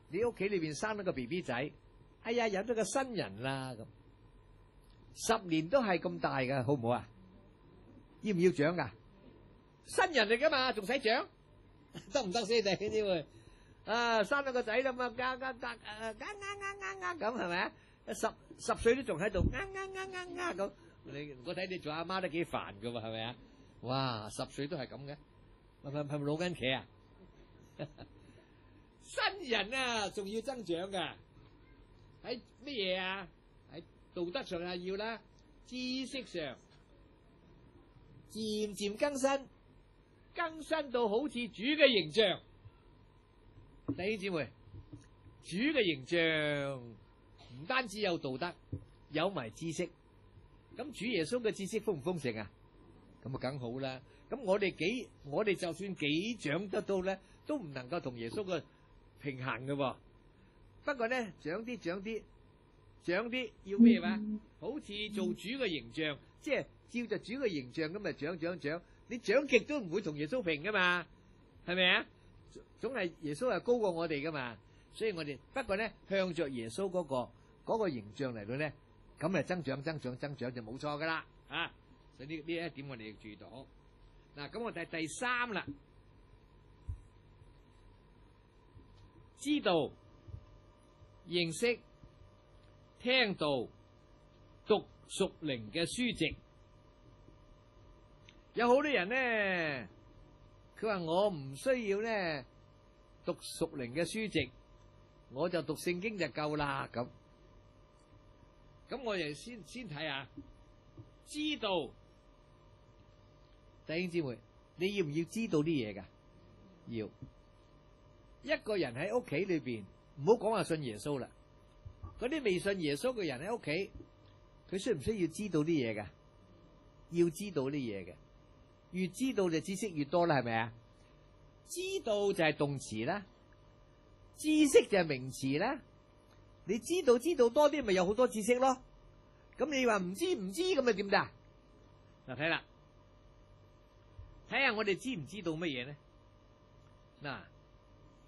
你屋企裏邊生咗個 BB 仔，哎呀有咗個新人啦，咁10年都係咁大噶，好唔好啊？要唔要長噶？新人嚟噶嘛，仲使長？得唔得先？弟兄姊妹，生咗個仔啦嘛，咁係咪啊？十歲都仲喺度咁。我睇你做阿媽都幾煩噶喎，係咪啊？哇，10歲都係咁嘅，係咪老緊茄啊？新人啊，仲要增長噶，喺乜嘢啊？喺道德上係要啦，知識上漸漸更新到好似主嘅形象。弟兄姊妹，主嘅形象唔單止有道德，有埋知識。咁主耶穌嘅知識豐唔豐盛啊？咁啊，梗好啦。咁我哋就算幾長得到咧，都唔能夠同耶穌嘅平衡嘅。不過咧，長啲要咩話？好似做主嘅形象，即係照着主嘅形象咁咪長。你長極都唔會同耶穌平噶嘛，係咪啊？總係耶穌係高過我哋噶嘛，所以我哋不過咧，向着耶穌嗰個形象嚟到咧，咁啊增長就冇錯噶啦啊！所以呢一點我哋要注意到。嗱，咁我哋第3啦，知道、認識、聽道、讀屬靈嘅書籍。有好多人咧，佢話我唔需要咧讀屬靈嘅書籍，我就讀聖經就夠啦。咁我哋先睇下，知道。弟兄姊妹，你要唔要知道啲嘢噶？要。一個人喺屋企裏邊，唔好講話信耶穌啦，嗰啲未信耶穌嘅人喺屋企，佢需唔需要知道啲嘢噶？要知道啲嘢嘅，越知道就知識越多啦，係咪啊？知道就係動詞啦，知識就係名詞啦。你知道多啲，咪有好多知識咯。咁你話唔知咁咪點得？嗱，睇啦。睇下我哋知唔知道乜嘢呢？嗱，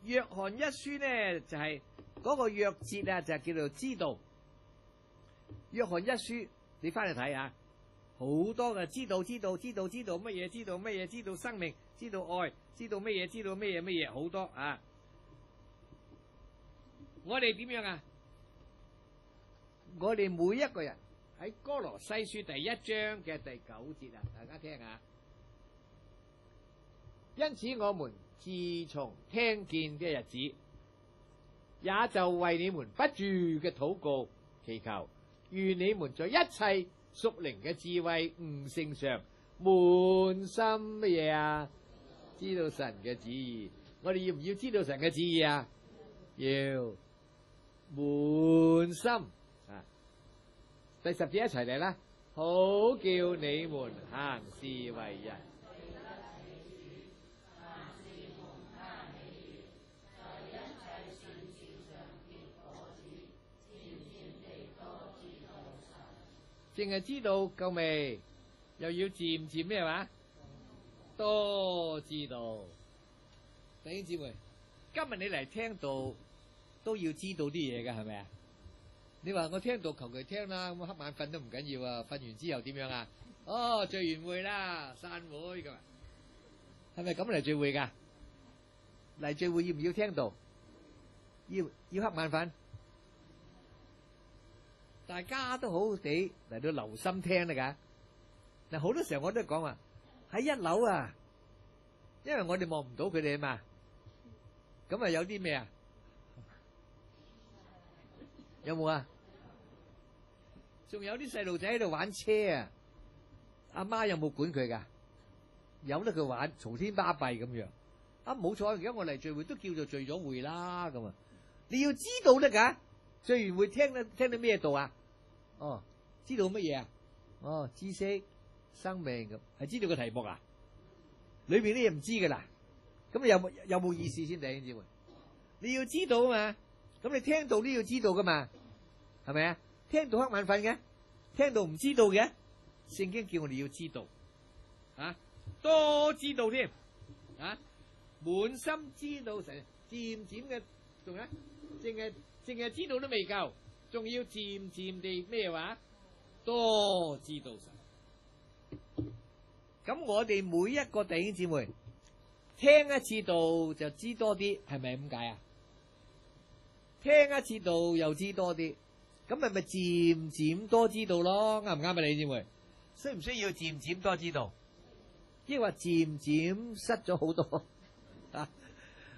約翰一書呢就係嗰個約節啊，就係叫做知道。約翰一書你翻去睇下，好多嘅知道乜嘢，知道乜嘢，知道生命，知道愛，知道乜嘢，好多啊！我哋點樣啊？我哋每一個人喺哥羅西書第1章嘅第9節啊，大家聽下。因此我們自從聽見嘅日子，也就為你們不住嘅禱告祈求，願你們在一切屬靈嘅智慧悟性上滿心乜嘢啊？知道神嘅旨意。我哋要唔要知道神嘅旨意啊？要滿心啊！第10節一齊嚟啦，好叫你們行事為人。淨係知道夠未？又要漸咩話？多知道。弟兄姊妹，今日你嚟聽道都要知道啲嘢㗎，係咪啊？你話我聽道求其聽啦，咁瞌眼瞓都唔緊要啊！瞓完之後點樣啊？哦，聚完會啦，散會咁啊？係咪咁嚟聚會㗎？嚟聚會要唔要聽道？要瞌眼瞓？大家都好好地嚟到留心聽啦㗎。嗱，好多時候我都講話喺1樓啊，因為我哋望唔到佢哋啊嘛。咁啊有啲咩啊？有冇啊？仲有啲細路仔喺度玩車啊！阿媽有冇管佢㗎？由得佢玩，嘈天巴閉咁樣。啊，冇錯，而家我嚟聚會都叫做聚咗會啦咁啊！你要知道得㗎，聚完會聽到咩道啊？哦，知道乜嘢啊？哦，知識、生命咁，係知道個題目啊？裏邊啲嘢唔知噶啦，咁有冇意思先？弟兄姊妹，你要知道啊嘛，咁你聽到都要知道噶嘛，係咪啊？聽到瞌眼瞓嘅，聽到唔知道嘅，聖經叫我哋要知道，啊，多知道添，啊，滿心知道神，漸嘅，仲有，淨係知道都未夠。仲要漸地咩話？多知道神。咁我哋每一個弟兄姊妹聽一次道就知多啲，係咪咁解啊？聽一次道又知多啲，咁咪漸漸多知道咯，啱唔啱啊？你姊妹，需唔需要漸漸多知道？抑或漸漸失咗好多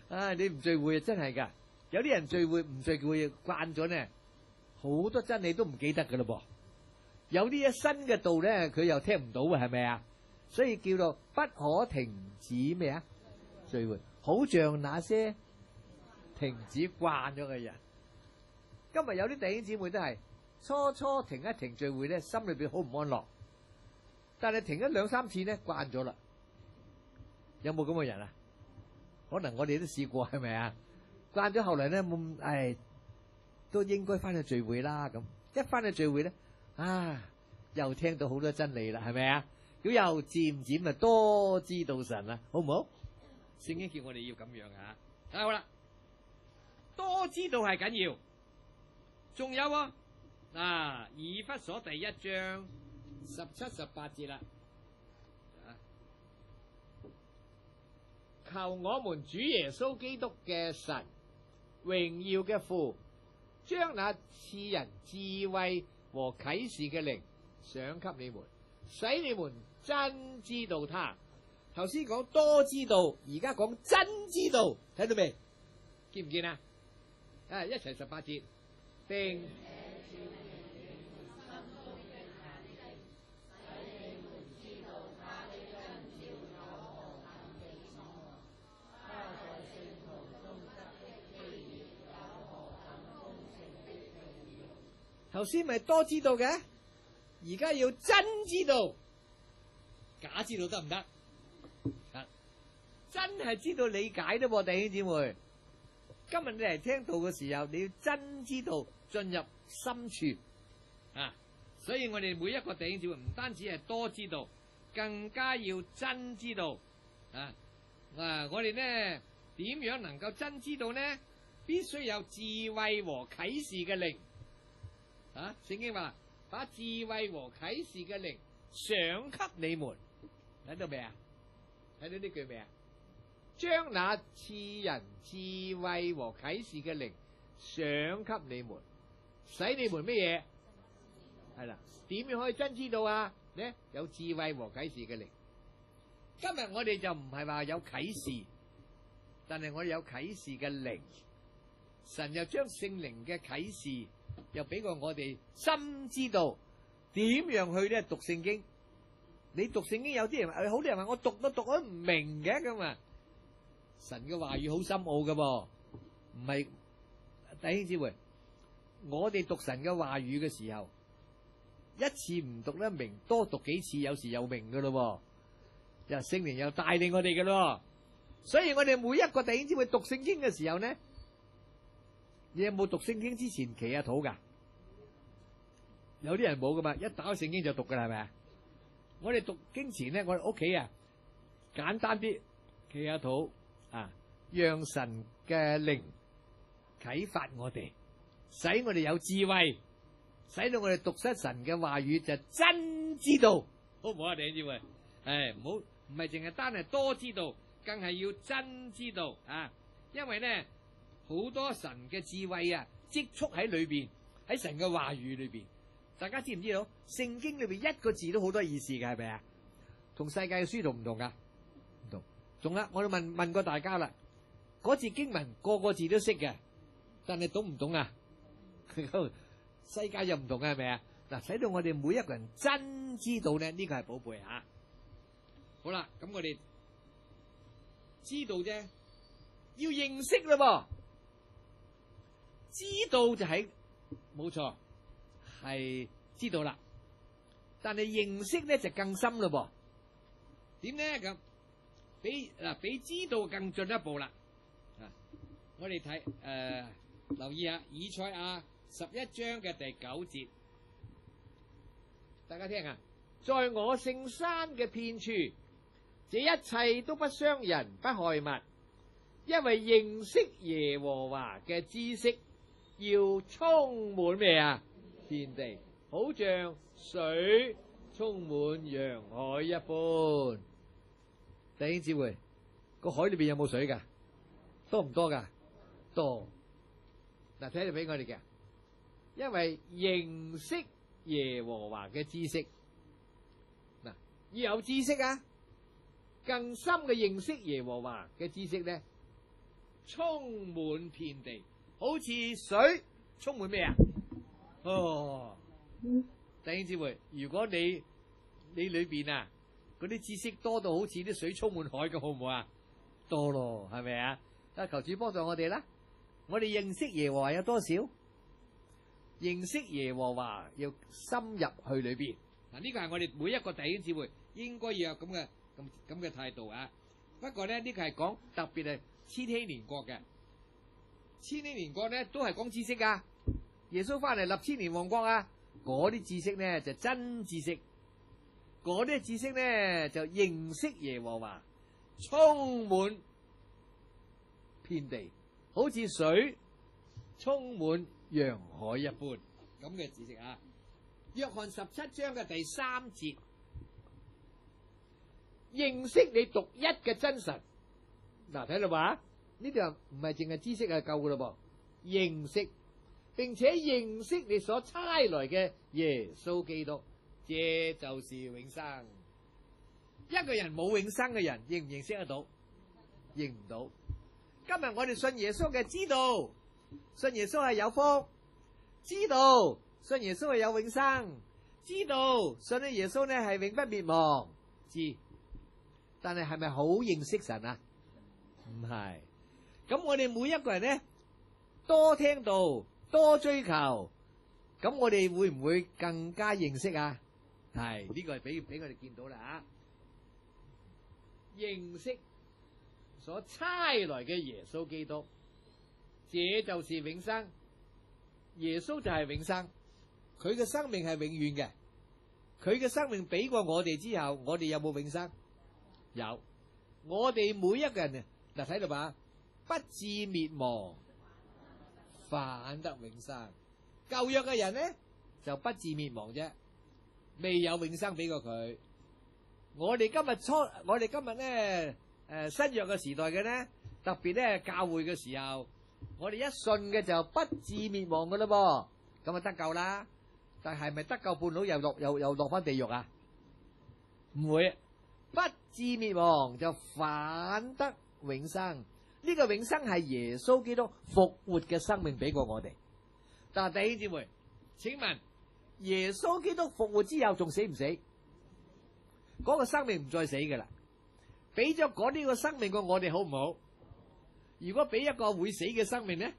啊？你唔聚會真係噶，有啲人聚會唔聚會慣咗呢，好多真理都唔記得噶咯噃。有啲一新嘅道咧，佢又聽唔到啊，係咪啊？所以叫做不可停止咩啊？聚會，好像那些停止慣咗嘅人。今日有啲弟兄姊妹都係初初停一停聚會咧，心裏邊好唔安樂，但係停咗兩三次咧，慣咗啦。有冇咁嘅人啊？可能我哋都試過，係咪啊？慣咗後嚟咧，冇都應該翻去聚會啦。咁一翻去聚會咧，又聽到好多真理啦，係咪啊？咁又漸漸咪多知道神啦，好唔好？聖經叫我哋要咁樣啊！好啦，多知道係緊要。仲有以弗所第一章17、18節啦。求我們主耶穌基督嘅神榮耀嘅父，將那賜人智慧和啟示嘅靈賞給你們，使你們真知道他。頭先講多知道，而家講真知道，睇到未？見唔見啊？一齊18節，並頭先咪多知道嘅，而家要真知道，假知道得唔得？真係知道理解啫噃，弟兄姊妹。今日你嚟聽道嘅時候，你要真知道，進入深處啊！所以我哋每一個弟兄姊妹唔單止係多知道，更加要真知道啊！我哋呢點樣能夠真知道呢？必須有智慧和啟示嘅靈。聖經話把智慧和啟示嘅靈賞給你們，睇到未啊？睇到呢句未啊？將那賜人智慧和啟示嘅靈賞給你們，使你們乜嘢？係啦，點樣可以真知道啊？呢有智慧和啟示嘅靈。今日我哋就唔係話有啟示，但係我哋有啟示嘅靈。神又將聖靈嘅啟示又俾過我哋深知道點樣去咧讀聖經。你讀聖經有啲人，好多人話我讀都唔明嘅咁啊。神嘅話語好深奧嘅噃，唔係弟兄姊妹，我哋讀神嘅話語嘅時候，一次唔讀得明，多讀幾次，有時又明嘅咯。又聖靈又帶領我哋嘅咯，所以我哋每一個弟兄姊妹讀聖經嘅時候呢，你有冇讀聖經之前祈下禱噶？有啲人冇噶嘛，一打開聖經就讀噶啦，係咪啊？我哋讀經前呢，我哋屋企簡單啲祈下禱讓神嘅靈啟發我哋，使我哋有智慧，使到我哋讀出神嘅話語就真知道，好唔好啊？弟兄姊妹，唔係淨係單係多知道，更係要真知道啊！因為呢好多神嘅智慧積蓄喺裏邊，喺神嘅話語裏邊。大家知唔知道？聖經裏邊一個字都好多意思嘅，係咪啊？同世界嘅書同唔同噶？唔同。仲啦，我哋問過大家啦，嗰字經文個個字都識嘅，但係懂唔懂啊？世界又唔同嘅，係咪啊？嗱，使到我哋每一個人真知道呢，呢個係寶貝吓。好啦，咁我哋知道啫，要認識嘞噃。知道就係冇錯，係知道啦。但係認識咧就更深嘞噃。點咧咁？比知道更進一步啦。我哋睇留意下以賽亞11章嘅第9節，大家聽下。在我聖山嘅遍處，這一切都不傷人不害物，因為認識耶和華嘅知識要充滿咩啊？遍地，好像水充滿洋海一般。弟兄姊妹，個海裏邊有冇水噶？多唔多噶？多。嗱，睇嚟俾我哋嘅因為認識耶和華嘅知識，嗱，要有知識啊，更深嘅認識耶和華嘅知識咧，充滿遍地，好似水充滿咩啊？哦，弟兄姊妹，如果你裏邊啊嗰啲知識多到好似啲水充滿海咁，好唔好啊？多咯，係咪啊？啊，求主幫助我哋啦！我哋認識耶和華有多少？認識耶和華要深入去裏邊。嗱，呢個係我哋每一個弟兄姊妹應該要有咁嘅態度啊！不過咧，呢個係講特別係千禧年國嘅。千禧年國咧都係講知識噶。耶穌翻嚟立千年王國啊！嗰啲知識咧就真知識，嗰啲知識咧就認識耶和華，充滿遍地，好似水充滿洋海一般咁嘅知識啊！約翰17章嘅第3節，認識你獨一嘅真神。嗱，睇到嘛？呢度唔係淨係知識係夠噶咯噃，認識並且認識你所差來嘅耶穌基督，這就是永生。一個人冇永生嘅人，認唔認識得到？認唔到。今日我哋信耶穌嘅知道，信耶穌係有福，知道信耶穌係有永生，知道信咗耶穌呢係永不滅亡，知。但係係咪好認識神啊？唔係。咁我哋每一個人呢，多聽道，多追求，咁我哋會唔會更加認識啊？係，呢個係俾我哋見到啦啊！認識所差來嘅耶穌基督，這就是永生。耶穌就係永生，佢嘅生命係永遠嘅。佢嘅生命俾過我哋之後，我哋有冇永生？有。我哋每一個人啊，嗱，睇到吧？不至滅亡，反得永生。舊約嘅人呢，就不至滅亡啫，未有永生俾過佢。我哋今日呢，新約嘅時代嘅呢，特別呢教會嘅時候，我哋一信嘅就不至滅亡噶啦噃，咁啊得救啦。但係咪得救半路又落翻地獄啊？唔會，不至滅亡就反得永生。呢個永生係耶穌基督復活嘅生命俾過我哋。但係弟兄姊妹，請問耶穌基督復活之後仲死唔死？嗰個生命唔再死噶啦，俾咗嗰啲個生命過我哋好唔好？如果俾一個會死嘅生命呢？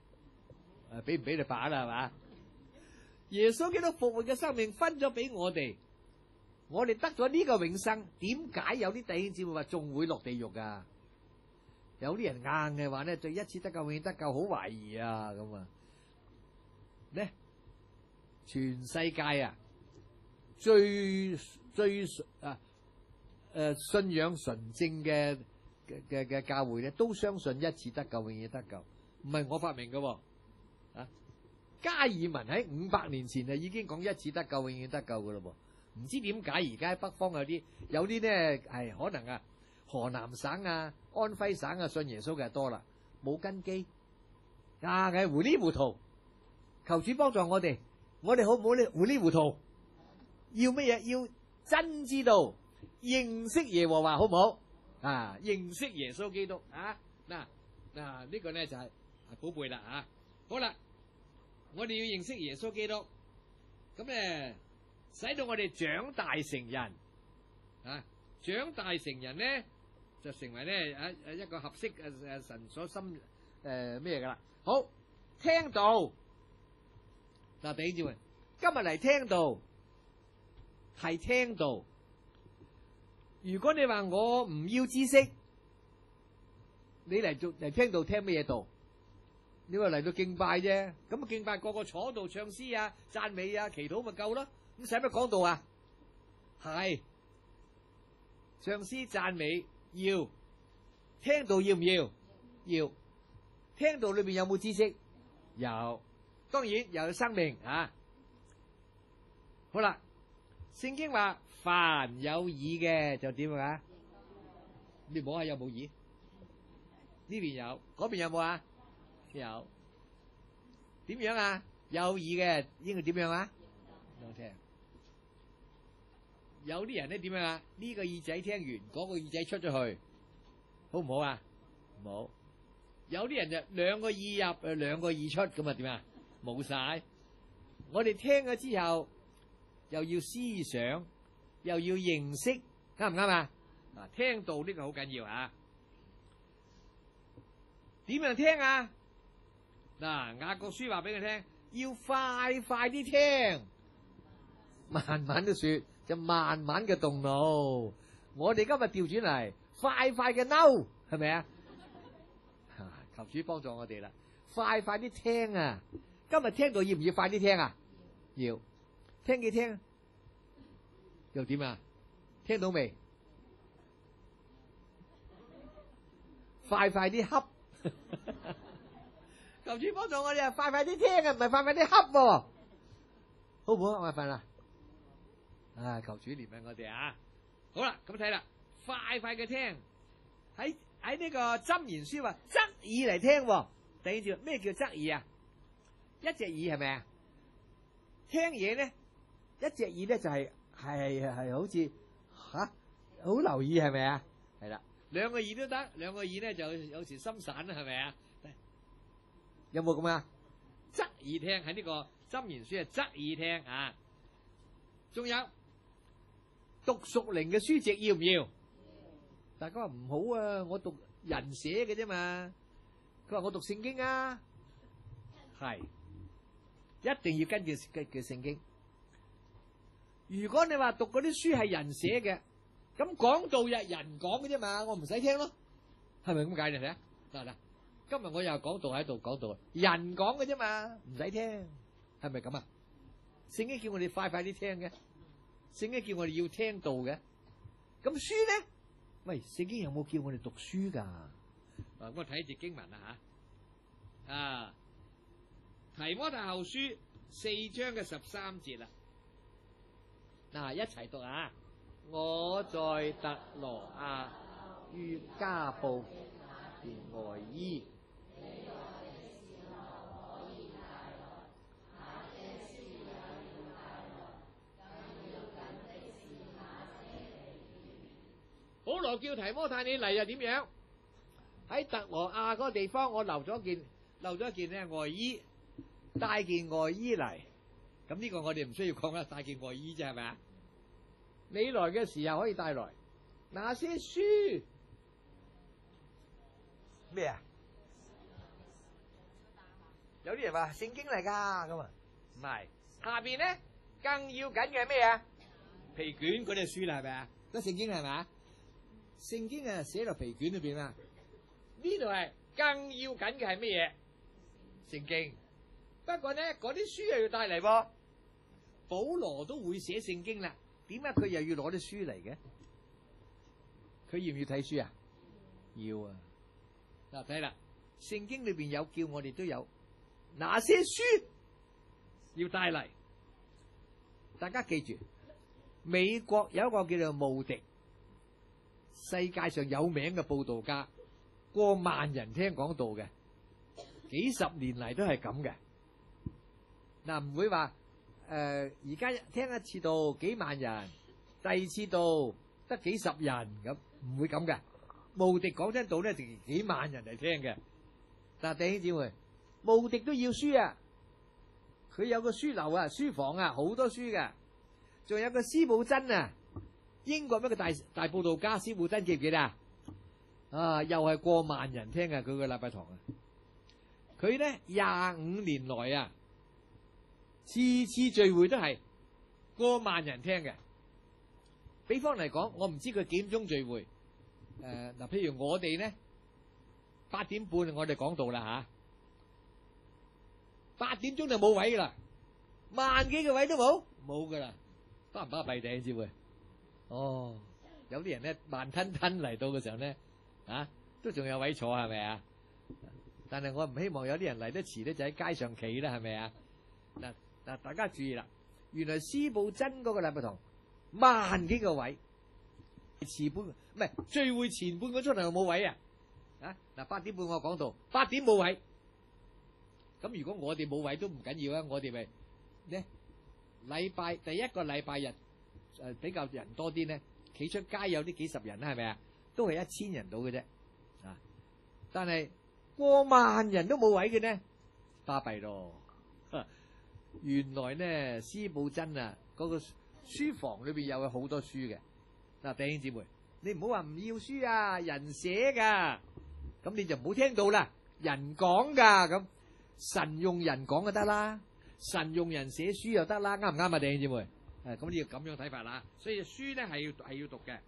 俾唔俾你把啦係嘛？耶穌基督復活嘅生命分咗俾我哋，我哋得咗呢個永生。點解有啲弟兄姊妹話仲會落地獄噶？有啲人硬嘅話呢，對一次得救永遠得救好懷疑啊咁啊！呢全世界啊最信仰純正嘅教會咧，都相信一次得救永遠得救，唔係我發明嘅喎。啊，加爾文喺500年前就已經講一次得救永遠得救嘅咯噃。唔知點解而家喺北方有啲呢係可能啊，河南省啊、安徽省啊信耶穌嘅多啦，冇根基啊，係糊裡糊塗。求主幫助我哋好唔好咧？糊裡糊塗要乜嘢？要真知道認識耶和華，好唔好啊？認識耶穌基督啊！嗱，呢個咧就係寶貝啦啊！好啦，我哋要認識耶穌基督，咁咧使到我哋長大成人啊！長大成人咧就成為咧一個合適神所心咩噶啦？好，聽道嗱，弟兄姊妹，今日嚟聽道係聽道。如果你話我唔要知識，你嚟聽道聽咩嘢道？你話嚟到敬拜啫，咁敬拜個個坐度唱詩啊、讚美啊、祈禱咪夠咯？咁使乜講道啊？係唱詩讚美要，聽道要唔要？要。聽道裏邊有冇知識？有，當然又有生命啊！好啦，聖經話凡有耳嘅就點啊？你摸下有冇耳？呢邊有，嗰邊有冇啊？有。點樣啊？有耳嘅應該點樣啊？有聽。有啲人咧點樣啊？呢個耳仔聽完，嗰個耳仔出咗去，好唔好啊？唔好。有啲人就兩個耳入，兩個耳出，咁啊點啊？冇晒。我哋聽咗之後，又要思想，又要認識，啱唔啱啊？嗱，聽道呢個好緊要啊！點樣聽啊？嗱，雅各書話俾佢聽，要快快啲聽，慢慢地說，就慢慢嘅動腦。我哋今日調轉嚟，快快嘅嬲，係咪啊？求主幫助我哋啦，快快啲聽啊！今日聽到要唔要快啲聽啊？要，聽幾聽？又點啊？聽到未？快快啲恰！求主幫助我哋啊！快快啲聽啊，唔係快快啲恰喎，好唔好啊？快啦！啊，求主憐憫我哋啊！好啦，咁睇啦，快快嘅聽，喺呢個箴言書話側耳嚟聽，第二條咩叫側耳啊？一隻耳係咪啊？聽嘢咧，一隻耳咧就係好似好留意係咪啊？係啦，兩個耳都得，兩個耳咧就有時心散啦，係咪啊？有冇咁啊？側耳聽喺呢個箴言書係側耳聽啊！仲有讀屬靈嘅書籍要唔要？大家話唔好啊！我讀人寫嘅啫嘛。佢話我讀聖經啊，係一定要跟住聖經。如果你話讀嗰啲書係人寫嘅，咁講道日人講嘅啫嘛，我唔使聽咯，係咪咁解？你睇下嗱，今日我又講道喺度講道，人講嘅啫嘛，唔使聽，係咪咁啊？聖經叫我哋快快啲聽嘅，聖經叫我哋要聽道嘅，咁書咧？喂，聖經有冇叫我哋讀書噶？我睇住經文啦吓，提摩太後書4章嘅13節啦，嗱，一齊讀啊！我在特羅亞於加布件外衣。保羅叫提摩太你嚟又點樣？喺特羅亞嗰個地方，我留咗一件咧外衣，帶件外衣嚟。咁呢個我哋唔需要講啦，帶件外衣啫，係咪啊？你來嘅時候可以帶來那些書咩啊？有啲人話聖經嚟噶，咁啊唔係。下邊咧更要緊嘅係咩啊？皮卷嗰啲書啦，係咪啊？嗰聖經係咪啊？聖經啊寫落皮卷裏邊啊，呢度係更要緊嘅係咩嘢？聖經。不過咧嗰啲書又要帶嚟喎。保羅都會寫聖經啦，點解佢又要攞啲書嚟嘅？佢要唔要睇書啊？要啊。嗱，睇啦，聖經裏邊有叫我哋都有哪些書要帶嚟？大家記住，美國有一個叫做慕迪。世界上有名嘅佈道家，過萬人聽講道嘅，幾十年嚟都係咁嘅。嗱，唔會話而家聽一次道幾萬人，第二次道得幾十人咁，唔會咁嘅。慕迪講真道咧，就幾萬人嚟聽嘅。但係弟兄姊妹，慕迪都要書啊，佢有個書樓啊、書房啊，好多書嘅。仲有個司布真啊。英國一個大佈道家司布真，記唔記得啊？又係過萬人聽啊！佢個禮拜堂啊，佢咧25年來啊，次次聚會都係過萬人聽嘅。比方嚟講，我唔知佢幾點鐘聚會。嗱，譬如我哋咧8點半我哋講道啦吓，8點鐘就冇位噶啦，萬幾個位都冇噶啦，巴唔巴閉頂知會？哦，有啲人咧慢吞吞嚟到嘅時候咧，都仲有位坐係咪啊？但係我唔希望有啲人嚟得遲咧，就喺街上企啦，係咪啊？嗱，大家注意啦，原來司布真嗰個禮拜堂萬幾個位，遲半唔係聚會前半個鐘頭冇位啊！嗱，8點半我講到8點冇位，咁如果我哋冇位都唔緊要啊，我哋咪咧第一個禮拜日比較人多啲咧，企出街有啲幾十人啦，係咪啊？都係1000人到嘅啫，啊！但係過萬人都冇位嘅呢，巴閉咯。原來呢，司布真啊，嗰個書房裏邊有好多書嘅。嗱，弟兄姊妹，你唔好話唔要書啊，人寫噶，咁你就唔好聽到啦，人講噶，咁神用人講就得啦，神用人寫書又得啦，啱唔啱啊，弟兄姊妹？咁你要咁樣睇法啦，所以書咧係要讀嘅。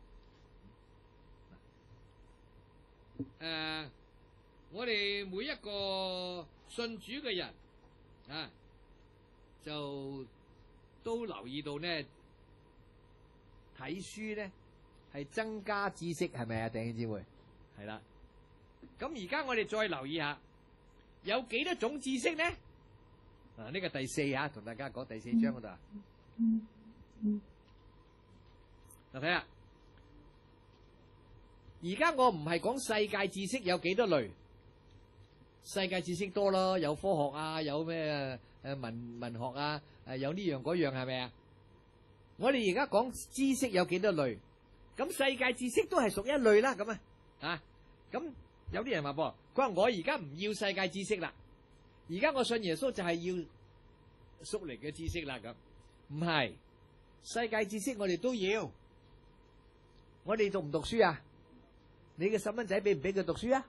我哋每一個信主嘅人啊，就都留意到呢，睇書咧係增加知識，係咪啊，弟兄姊妹？係啦。咁而家我哋再留意下，有幾多種知識呢？呢個第4下，同大家講第4章嗰度啊。嗱，睇下，而家我唔係講世界知識有幾多類，世界知識多咯，有科學啊，有咩文學啊，有呢樣嗰樣，係咪啊？我哋而家講知識有幾多類，咁世界知識都係屬一類啦，咁啊，咁有啲人話噃，佢話我而家唔要世界知識啦，而家我信耶穌就係要屬靈嘅知識啦，咁唔係。世界知識我哋都要，我哋讀唔讀書啊？你嘅細蚊仔俾唔俾佢讀書啊？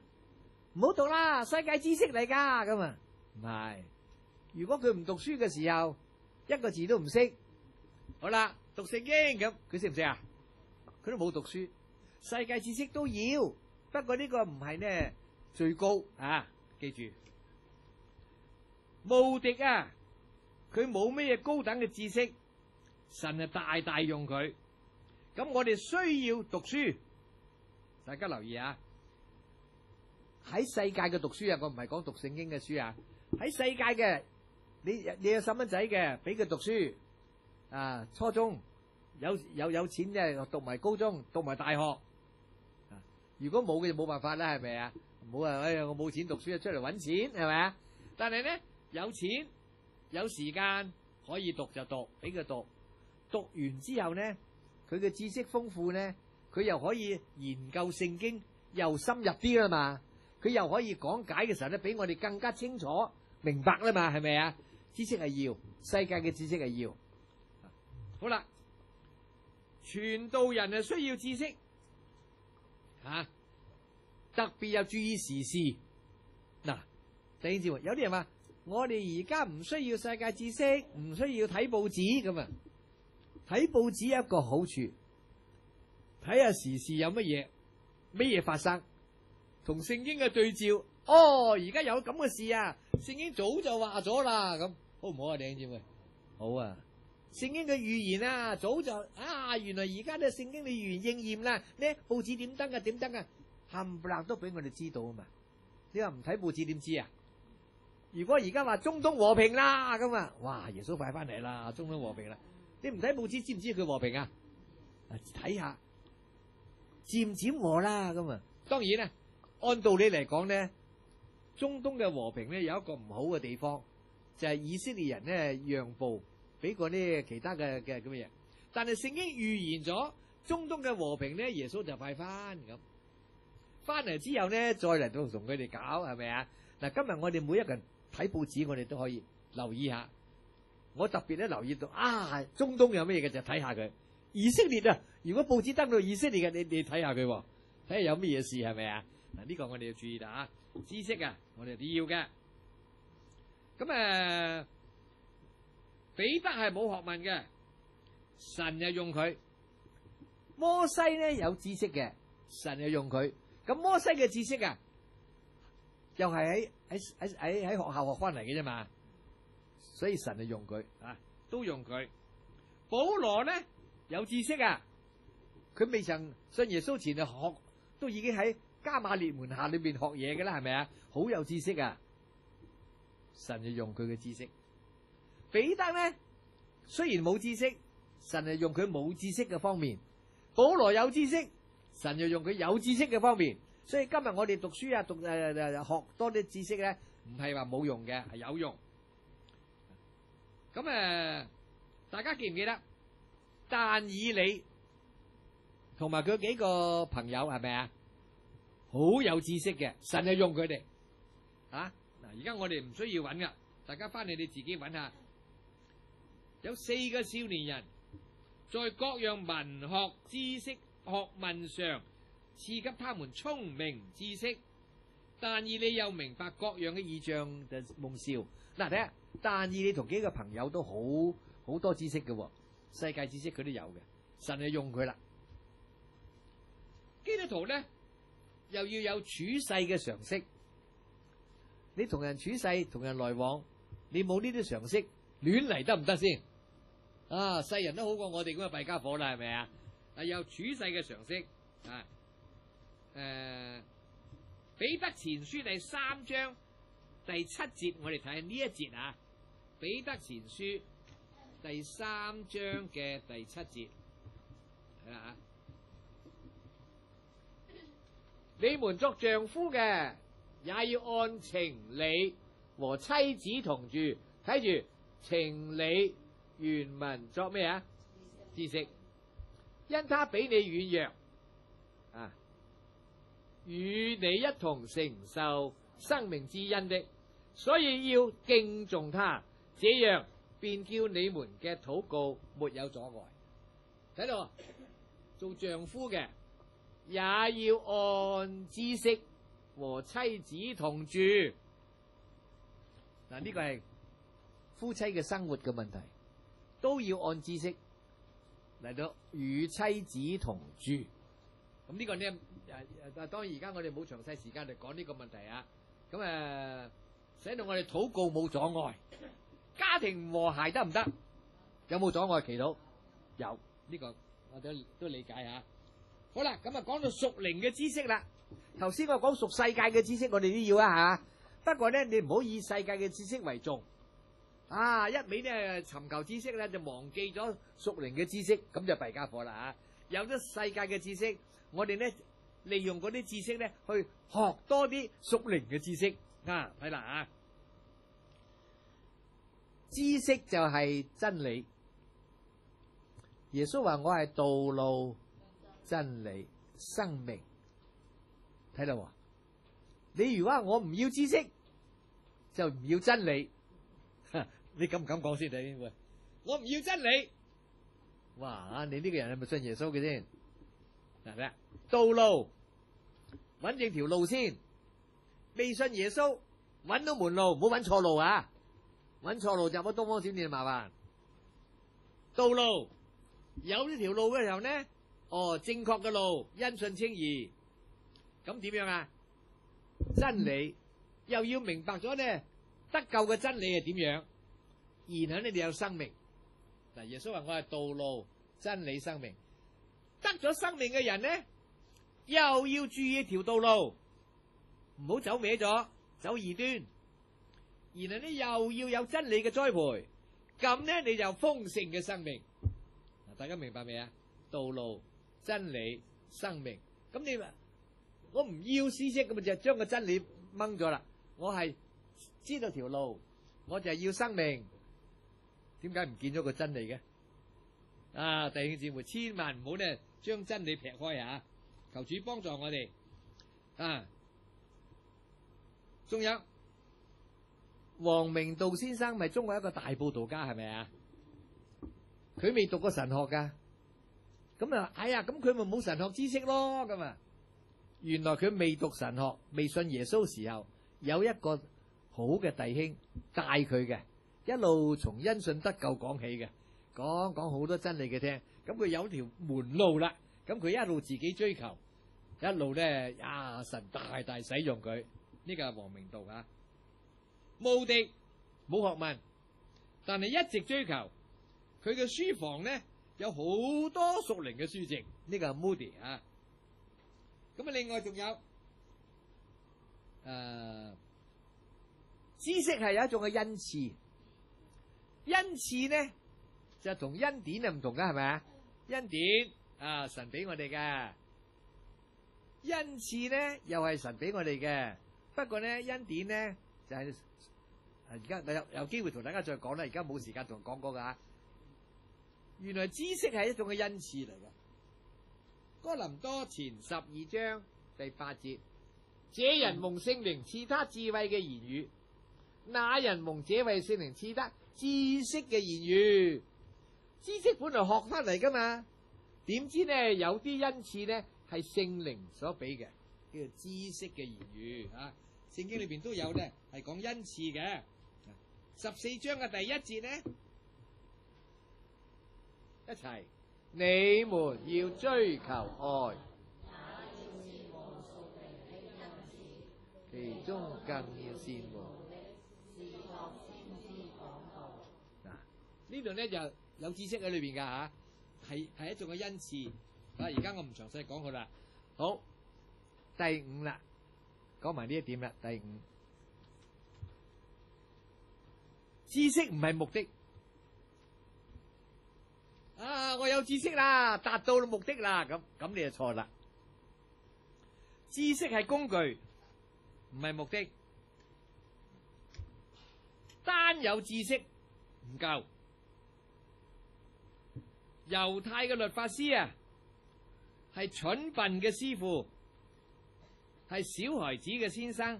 唔好讀啦，世界知識嚟噶，咁啊，唔係。如果佢唔讀書嘅時候，一個字都唔識，好啦，讀聖經咁，佢識唔識啊？佢都冇讀書，世界知識都要，不過呢個唔係呢最高啊，記住，無敵啊，佢冇咩高等嘅知識。神係大大用佢，咁我哋需要讀書，大家留意啊！喺世界嘅讀書啊，我唔係講讀聖經嘅書啊，喺世界嘅，你有細蚊仔嘅，俾佢讀書啊，初中有錢嘅讀埋高中，讀埋大學，如果冇嘅就冇辦法啦，係咪啊？唔好話哎呀我冇錢讀書，出嚟搵錢係咪啊？但係咧有錢有時間可以讀就讀，俾佢讀。讀完之後呢，佢嘅知識豐富呢，佢又可以研究聖經，又深入啲啦嘛。佢又可以講解嘅時候咧，比我哋更加清楚明白啦嘛，係咪啊？知識係要，世界嘅知識係要。好啦，傳道人係需要知識，特別又注意時事。嗱，弟兄姊妹，有啲人話我哋而家唔需要世界知識，唔需要睇報紙咁啊。睇報紙有一個好處，睇下時事有乜嘢發生，同聖經嘅對照。哦，而家有咁嘅事啊，聖經早就話咗啦，咁好唔好啊？弟兄姊妹，好啊！聖經嘅預言啊，早就原來而家咧聖經嘅預言應驗啦。呢報紙點登啊？點登啊？冚唪唥都俾我哋知道啊嘛！你話唔睇報紙點知啊？如果而家話中東和平啦，咁啊，哇！耶穌快翻嚟啦，中東和平啦。你唔睇報紙知唔知佢和平啊？睇下漸漸和啦，咁啊。當然啦，按道理嚟講咧，中東嘅和平咧有一個唔好嘅地方，就係以色列人咧讓步俾嗰啲其他嘅咁嘅嘢。但係聖經預言咗中東嘅和平咧，耶穌就快翻咁，翻嚟之後咧再嚟到同佢哋搞，係咪啊？嗱，今日我哋每一個人睇報紙，我哋都可以留意下。我特別咧留意到中東有咩嘢嘅就睇下佢。以色列啊，如果報紙登到以色列嘅，你睇下佢，睇下有咩嘢事，係咪啊？嗱，呢個我哋要注意啦，知識啊，我哋都要嘅。咁彼得係冇學問嘅，神又用佢。摩西咧有知識嘅，神又用佢。咁摩西嘅知識啊，又係喺學校學翻嚟嘅啫嘛。所以神就用佢都用佢。保羅咧有知識啊，佢未曾信耶穌前就學，都已經喺加馬列門下裏邊學嘢嘅啦，係咪啊？好有知識啊！神就用佢嘅知識。彼得咧雖然冇知識，神就用佢冇知識嘅方面。保羅有知識，神就用佢有知識嘅方面。所以今日我哋讀書啊，學多啲知識咧，唔係話冇用嘅，係有用。咁大家記唔記得但以理同埋佢幾個朋友係咪啊？好有知識嘅，神係用佢哋啊！嗱，而家我哋唔需要揾噶，大家翻嚟你自己揾下。有4個少年人，在各樣文學知識學問上賜給他們聰明知識，但以理又明白各樣嘅異象嘅夢兆。嗱，睇下但以理同幾個朋友都好多知識嘅，世界知識佢都有嘅，神係用佢啦。基督徒咧又要有處世嘅常識，你同人處世同人來往，你冇呢啲常識，亂嚟得唔得先？啊，世人都好過我哋咁啊，弊家伙啦，係咪啊？有處世嘅常識啊。彼得前書第3章第7節，我哋睇下呢一節啊。彼得前書第3章嘅第7節，係啦啊。你們作丈夫嘅，也要按情理和妻子同住。睇住情理原文作咩啊？知識，因他比你軟弱啊，與你一同承受生命之恩的，所以要敬重他，這樣便叫你們嘅禱告沒有阻礙。睇到做丈夫嘅也要按知識和妻子同住。嗱，呢個係夫妻嘅生活嘅問題，都要按知識嚟到與妻子同住。咁呢個呢，當然而家我哋冇詳細時間嚟講呢個問題啊。咁使到我哋禱告冇阻礙，家庭和諧得唔得？有冇阻礙祈禱？有，呢個我哋都理解下。好啦，咁講到屬靈嘅知識啦。頭先我講屬世界嘅知識，我哋都要啊吓。不過咧，你唔好以世界嘅知識為重啊！一味咧尋求知識咧，就忘記咗屬靈嘅知識，咁就弊家伙啦啊！有咗世界嘅知識，我哋咧利用嗰啲知識咧去學多啲屬靈嘅知識啊！睇啦啊！知識就係真理。耶穌話：我係道路、真理、生命。睇到喎，你如果話我唔要知識，就唔要真理。你敢唔敢講先？睇喂，我唔要真理。哇！你呢個人係咪信耶穌嘅先？係咪啊？道路揾正條路先，未信耶穌揾到門路，唔好揾錯路啊！揾錯路就乜東方小店麻煩。道路有呢條路嘅時候呢，正確嘅路，因信稱義。咁點樣啊？真理又要明白咗呢，得救嘅真理係點樣，然後你哋有生命。嗱，耶穌話我係道路、真理、生命。得咗生命嘅人呢，又要注意條道路，唔好走歪咗，走異端。然後呢，又要有真理嘅栽培，咁呢你就豐盛嘅生命。嗱，大家明白未啊？道路、真理、生命。咁你話我唔要知識，咁就將個真理掹咗啦。我係知道條路，我就係要生命。點解唔見咗個真理嘅？啊，弟兄姊妹，千萬唔好呢將真理劈開啊！求主幫助我哋啊！仲有王明道先生，咪中國一個大佈道家，係咪啊？佢未讀過神學噶，咁啊，哎呀，咁佢咪冇神學知識咯？咁啊，原來佢未讀神學、未信耶穌時候，有一個好嘅弟兄帶佢嘅，一路從因信得救講起嘅，講好多真理嘅聽。咁佢有條門路啦，咁佢一路自己追求，一路咧神大大使用佢。呢個係王明道啊，無敵冇學問，但係一直追求。佢嘅書房咧有好多屬靈嘅書籍。呢個係 Moody 啊。咁啊，另外仲有知識係有一種嘅恩賜，恩賜呢就同恩典係唔同噶，係咪啊？恩典神俾我哋嘅，恩賜咧又係神俾我哋嘅，不過咧恩典咧就係而家有機會同大家再講啦，而家冇時間同講過噶。原來知識係一種嘅恩賜嚟嘅。哥林多前12章第8節，這人蒙聖靈賜他智慧嘅言語，那人蒙這位聖靈賜他知識嘅言語。知識本來學翻嚟噶嘛，點知呢有啲恩賜呢係聖靈所俾嘅，叫做知識嘅言語啊。聖經裏邊都有呢係講恩賜嘅。14章嘅第1節呢，一齊，你們要追求愛，其中更要羨慕。嗱，呢度呢就有知識喺裏邊噶吓，係一種嘅恩賜。啊，而家我唔詳細講佢啦。好，第5啦，講埋呢一點啦。第5，知識唔係目的。啊，我有知識啦，達到目的啦，咁你就錯啦。知識係工具，唔係目的。單有知識唔夠。猶太嘅律法師啊，係蠢笨嘅師傅，係小孩子嘅先生，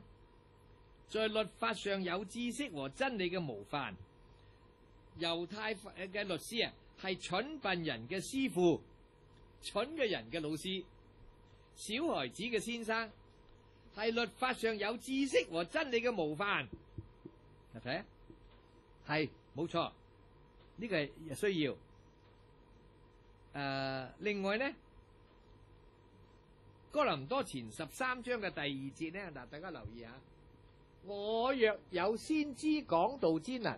在律法上有知識和真理嘅模範。猶太嘅律師啊，係蠢笨人嘅師傅，蠢嘅人嘅老師。小孩子嘅先生係律法上有知識和真理嘅模範。睇啊，係冇錯，呢個係需要。另外呢，哥林多前13章嘅第2節呢，嗱，大家留意下，我若有先知講道之能，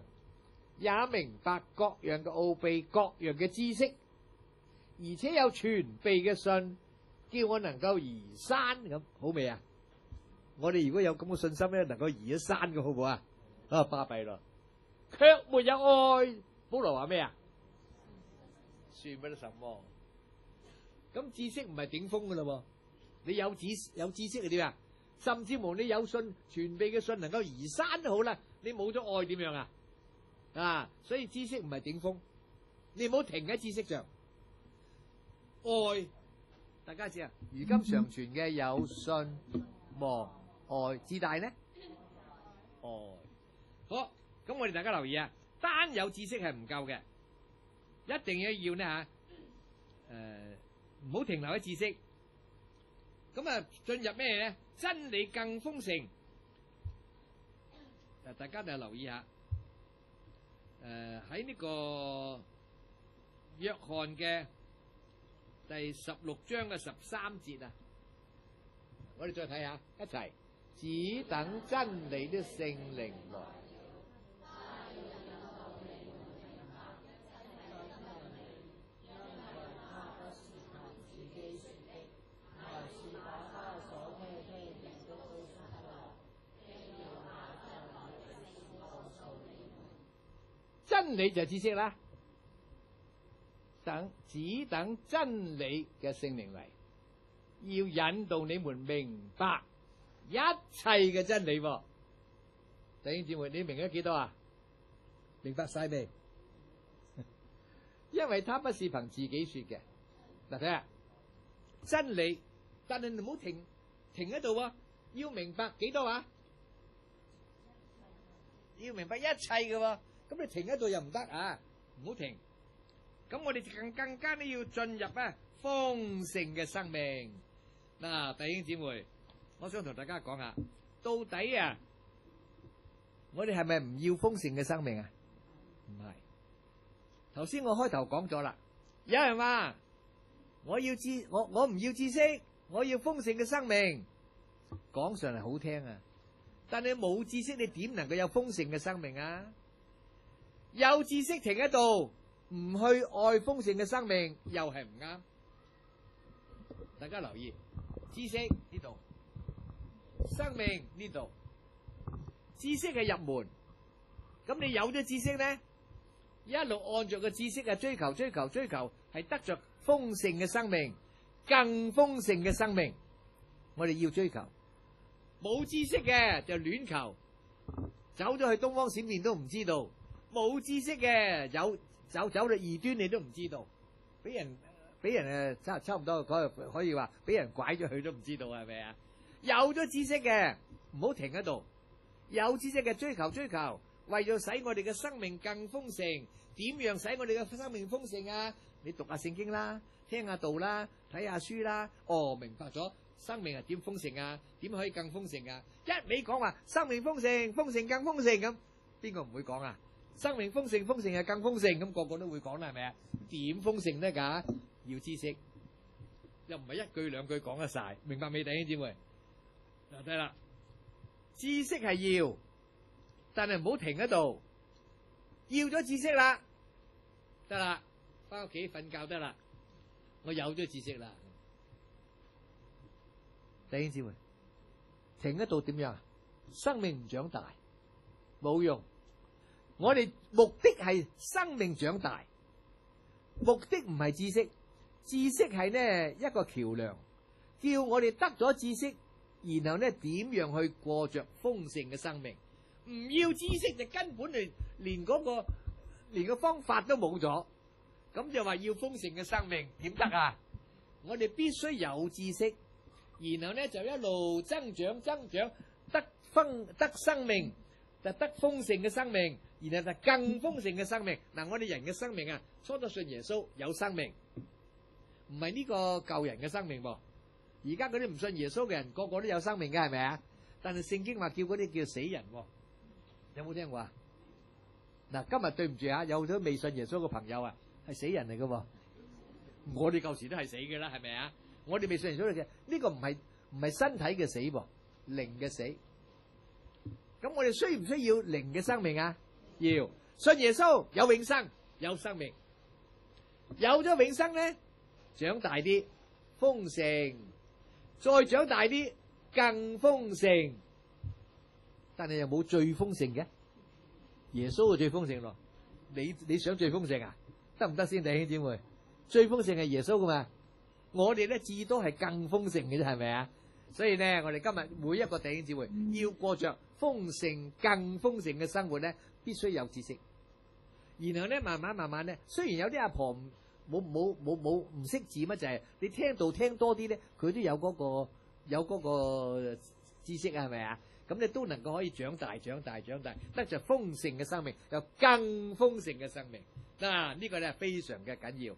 也明白各樣嘅奧秘，各樣嘅知識，而且有全備嘅信，叫我能夠移山，咁好未啊？我哋如果有咁嘅信心咧，能夠移咗山嘅好唔好啊？啊，巴閉咯！卻沒有愛，保羅話咩啊？算不得什麼。咁知識唔係頂峰噶啦，你有知識係點啊？甚至乎你有信，全備嘅信能夠移山都好啦，你冇咗愛點樣啊？啊，所以知識唔係頂峰，你唔好停喺知識上。愛，大家知啊？如今常傳嘅有信、望、愛，自大呢？愛。好，咁我哋大家留意啊，單有知識係唔夠嘅。一定要呢吓，唔好停留喺知識。咁啊，進入咩咧？真理更豐盛。大家就留意下，喺呢個約翰嘅第16章嘅13節啊，我哋再睇下，一齊，只等真理的聖靈來。真理就係知識啦，只等真理嘅聖靈嚟，要引導你們明白一切嘅真理。弟兄姊妹，你明咗幾多啊？明白晒未？因為他不是憑自己說嘅。嗱，睇下真理，但係你唔好停喺度喎，要明白幾多啊？要明白一切嘅。咁你停喺度又唔得啊，唔好停。咁我哋更加都要進入豐盛嘅生命。嗱，弟兄姊妹，我想同大家講下，到底啊，我哋係咪唔要豐盛嘅生命啊？唔係。頭先我開頭講咗啦，有人話我唔要知識，我要豐盛嘅生命。講上嚟好聽啊，但你冇知識，你點能夠有豐盛嘅生命啊？有知識停喺度，唔去愛豐盛嘅生命，又係唔啱。大家留意，知識呢度，生命呢度，知識係入門。咁你有咗知識咧，一路按着個知識追求，係得着豐盛嘅生命，更豐盛嘅生命。我哋要追求。冇知識嘅就亂求，走咗去東方閃電都唔知道。冇知識嘅走到異端你都唔知道，俾人差唔多可以話俾人拐咗去都唔知道，係咪啊？有咗知識嘅唔好停喺度，有知識嘅追求，為咗使我哋嘅生命更豐盛。點樣使我哋嘅生命豐盛啊？你讀下聖經啦，聽下道啦，睇下書啦，明白咗生命係點豐盛啊？點可以更豐盛啊？一味講話生命豐盛，豐盛更豐盛咁，邊個唔會講啊？生命豐盛，豐盛係更豐盛，咁個個都會講啦，係咪啊？點豐盛得㗎？要知識，又唔係一句兩句講得晒，明白未，弟兄姊妹？嗱，得啦，知識係要，但係唔好停喺度。要咗知識啦，得啦，翻屋企瞓覺得啦。我有咗知識啦，弟兄姊妹，停喺度點樣？生命唔長大，冇用。我哋目的係生命長大，目的唔係知識。知識係呢一個橋樑，叫我哋得咗知識，然後呢點樣去過着豐盛嘅生命。唔要知識就根本連個方法都冇咗，咁就話要豐盛嘅生命點得啊？我哋必須有知識，然後呢就一路增長，得生命，就得豐盛嘅生命，然後就更豐盛嘅生命。嗱，我哋人嘅生命啊，初初信耶穌有生命，唔係呢個舊人嘅生命噃。而家嗰啲唔信耶穌嘅人，個個都有生命嘅，係咪啊？但係聖經話叫嗰啲叫死人，有冇聽過啊？嗱，今日對唔住啊，有好多未信耶穌嘅朋友啊，係死人嚟噶。我哋舊時都係死嘅啦，係咪啊？我哋未信耶穌嘅，呢個唔係身體嘅死噃，靈嘅死。咁我哋需唔需要靈嘅生命啊？要。信耶穌有永生，有生命，有咗永生咧，長大啲，豐盛，再長大啲，更豐盛。但係又冇最豐盛嘅，耶穌係最豐盛咯。你想最豐盛啊？得唔得先，弟兄姊妹？最豐盛係耶穌噶嘛？我哋咧至多係更豐盛嘅啫，係咪啊？所以咧，我哋今日每一個弟兄姊妹要過着豐盛、更豐盛嘅生活咧，必須有知識。然後咧，慢慢咧，雖然有啲阿婆冇唔識字乜，就係你聽道聽多啲咧，佢都有嗰個知識啊，係咪啊？咁你都能夠可以長大，得着豐盛嘅生命，有更豐盛嘅生命。嗱，呢個咧非常嘅緊要。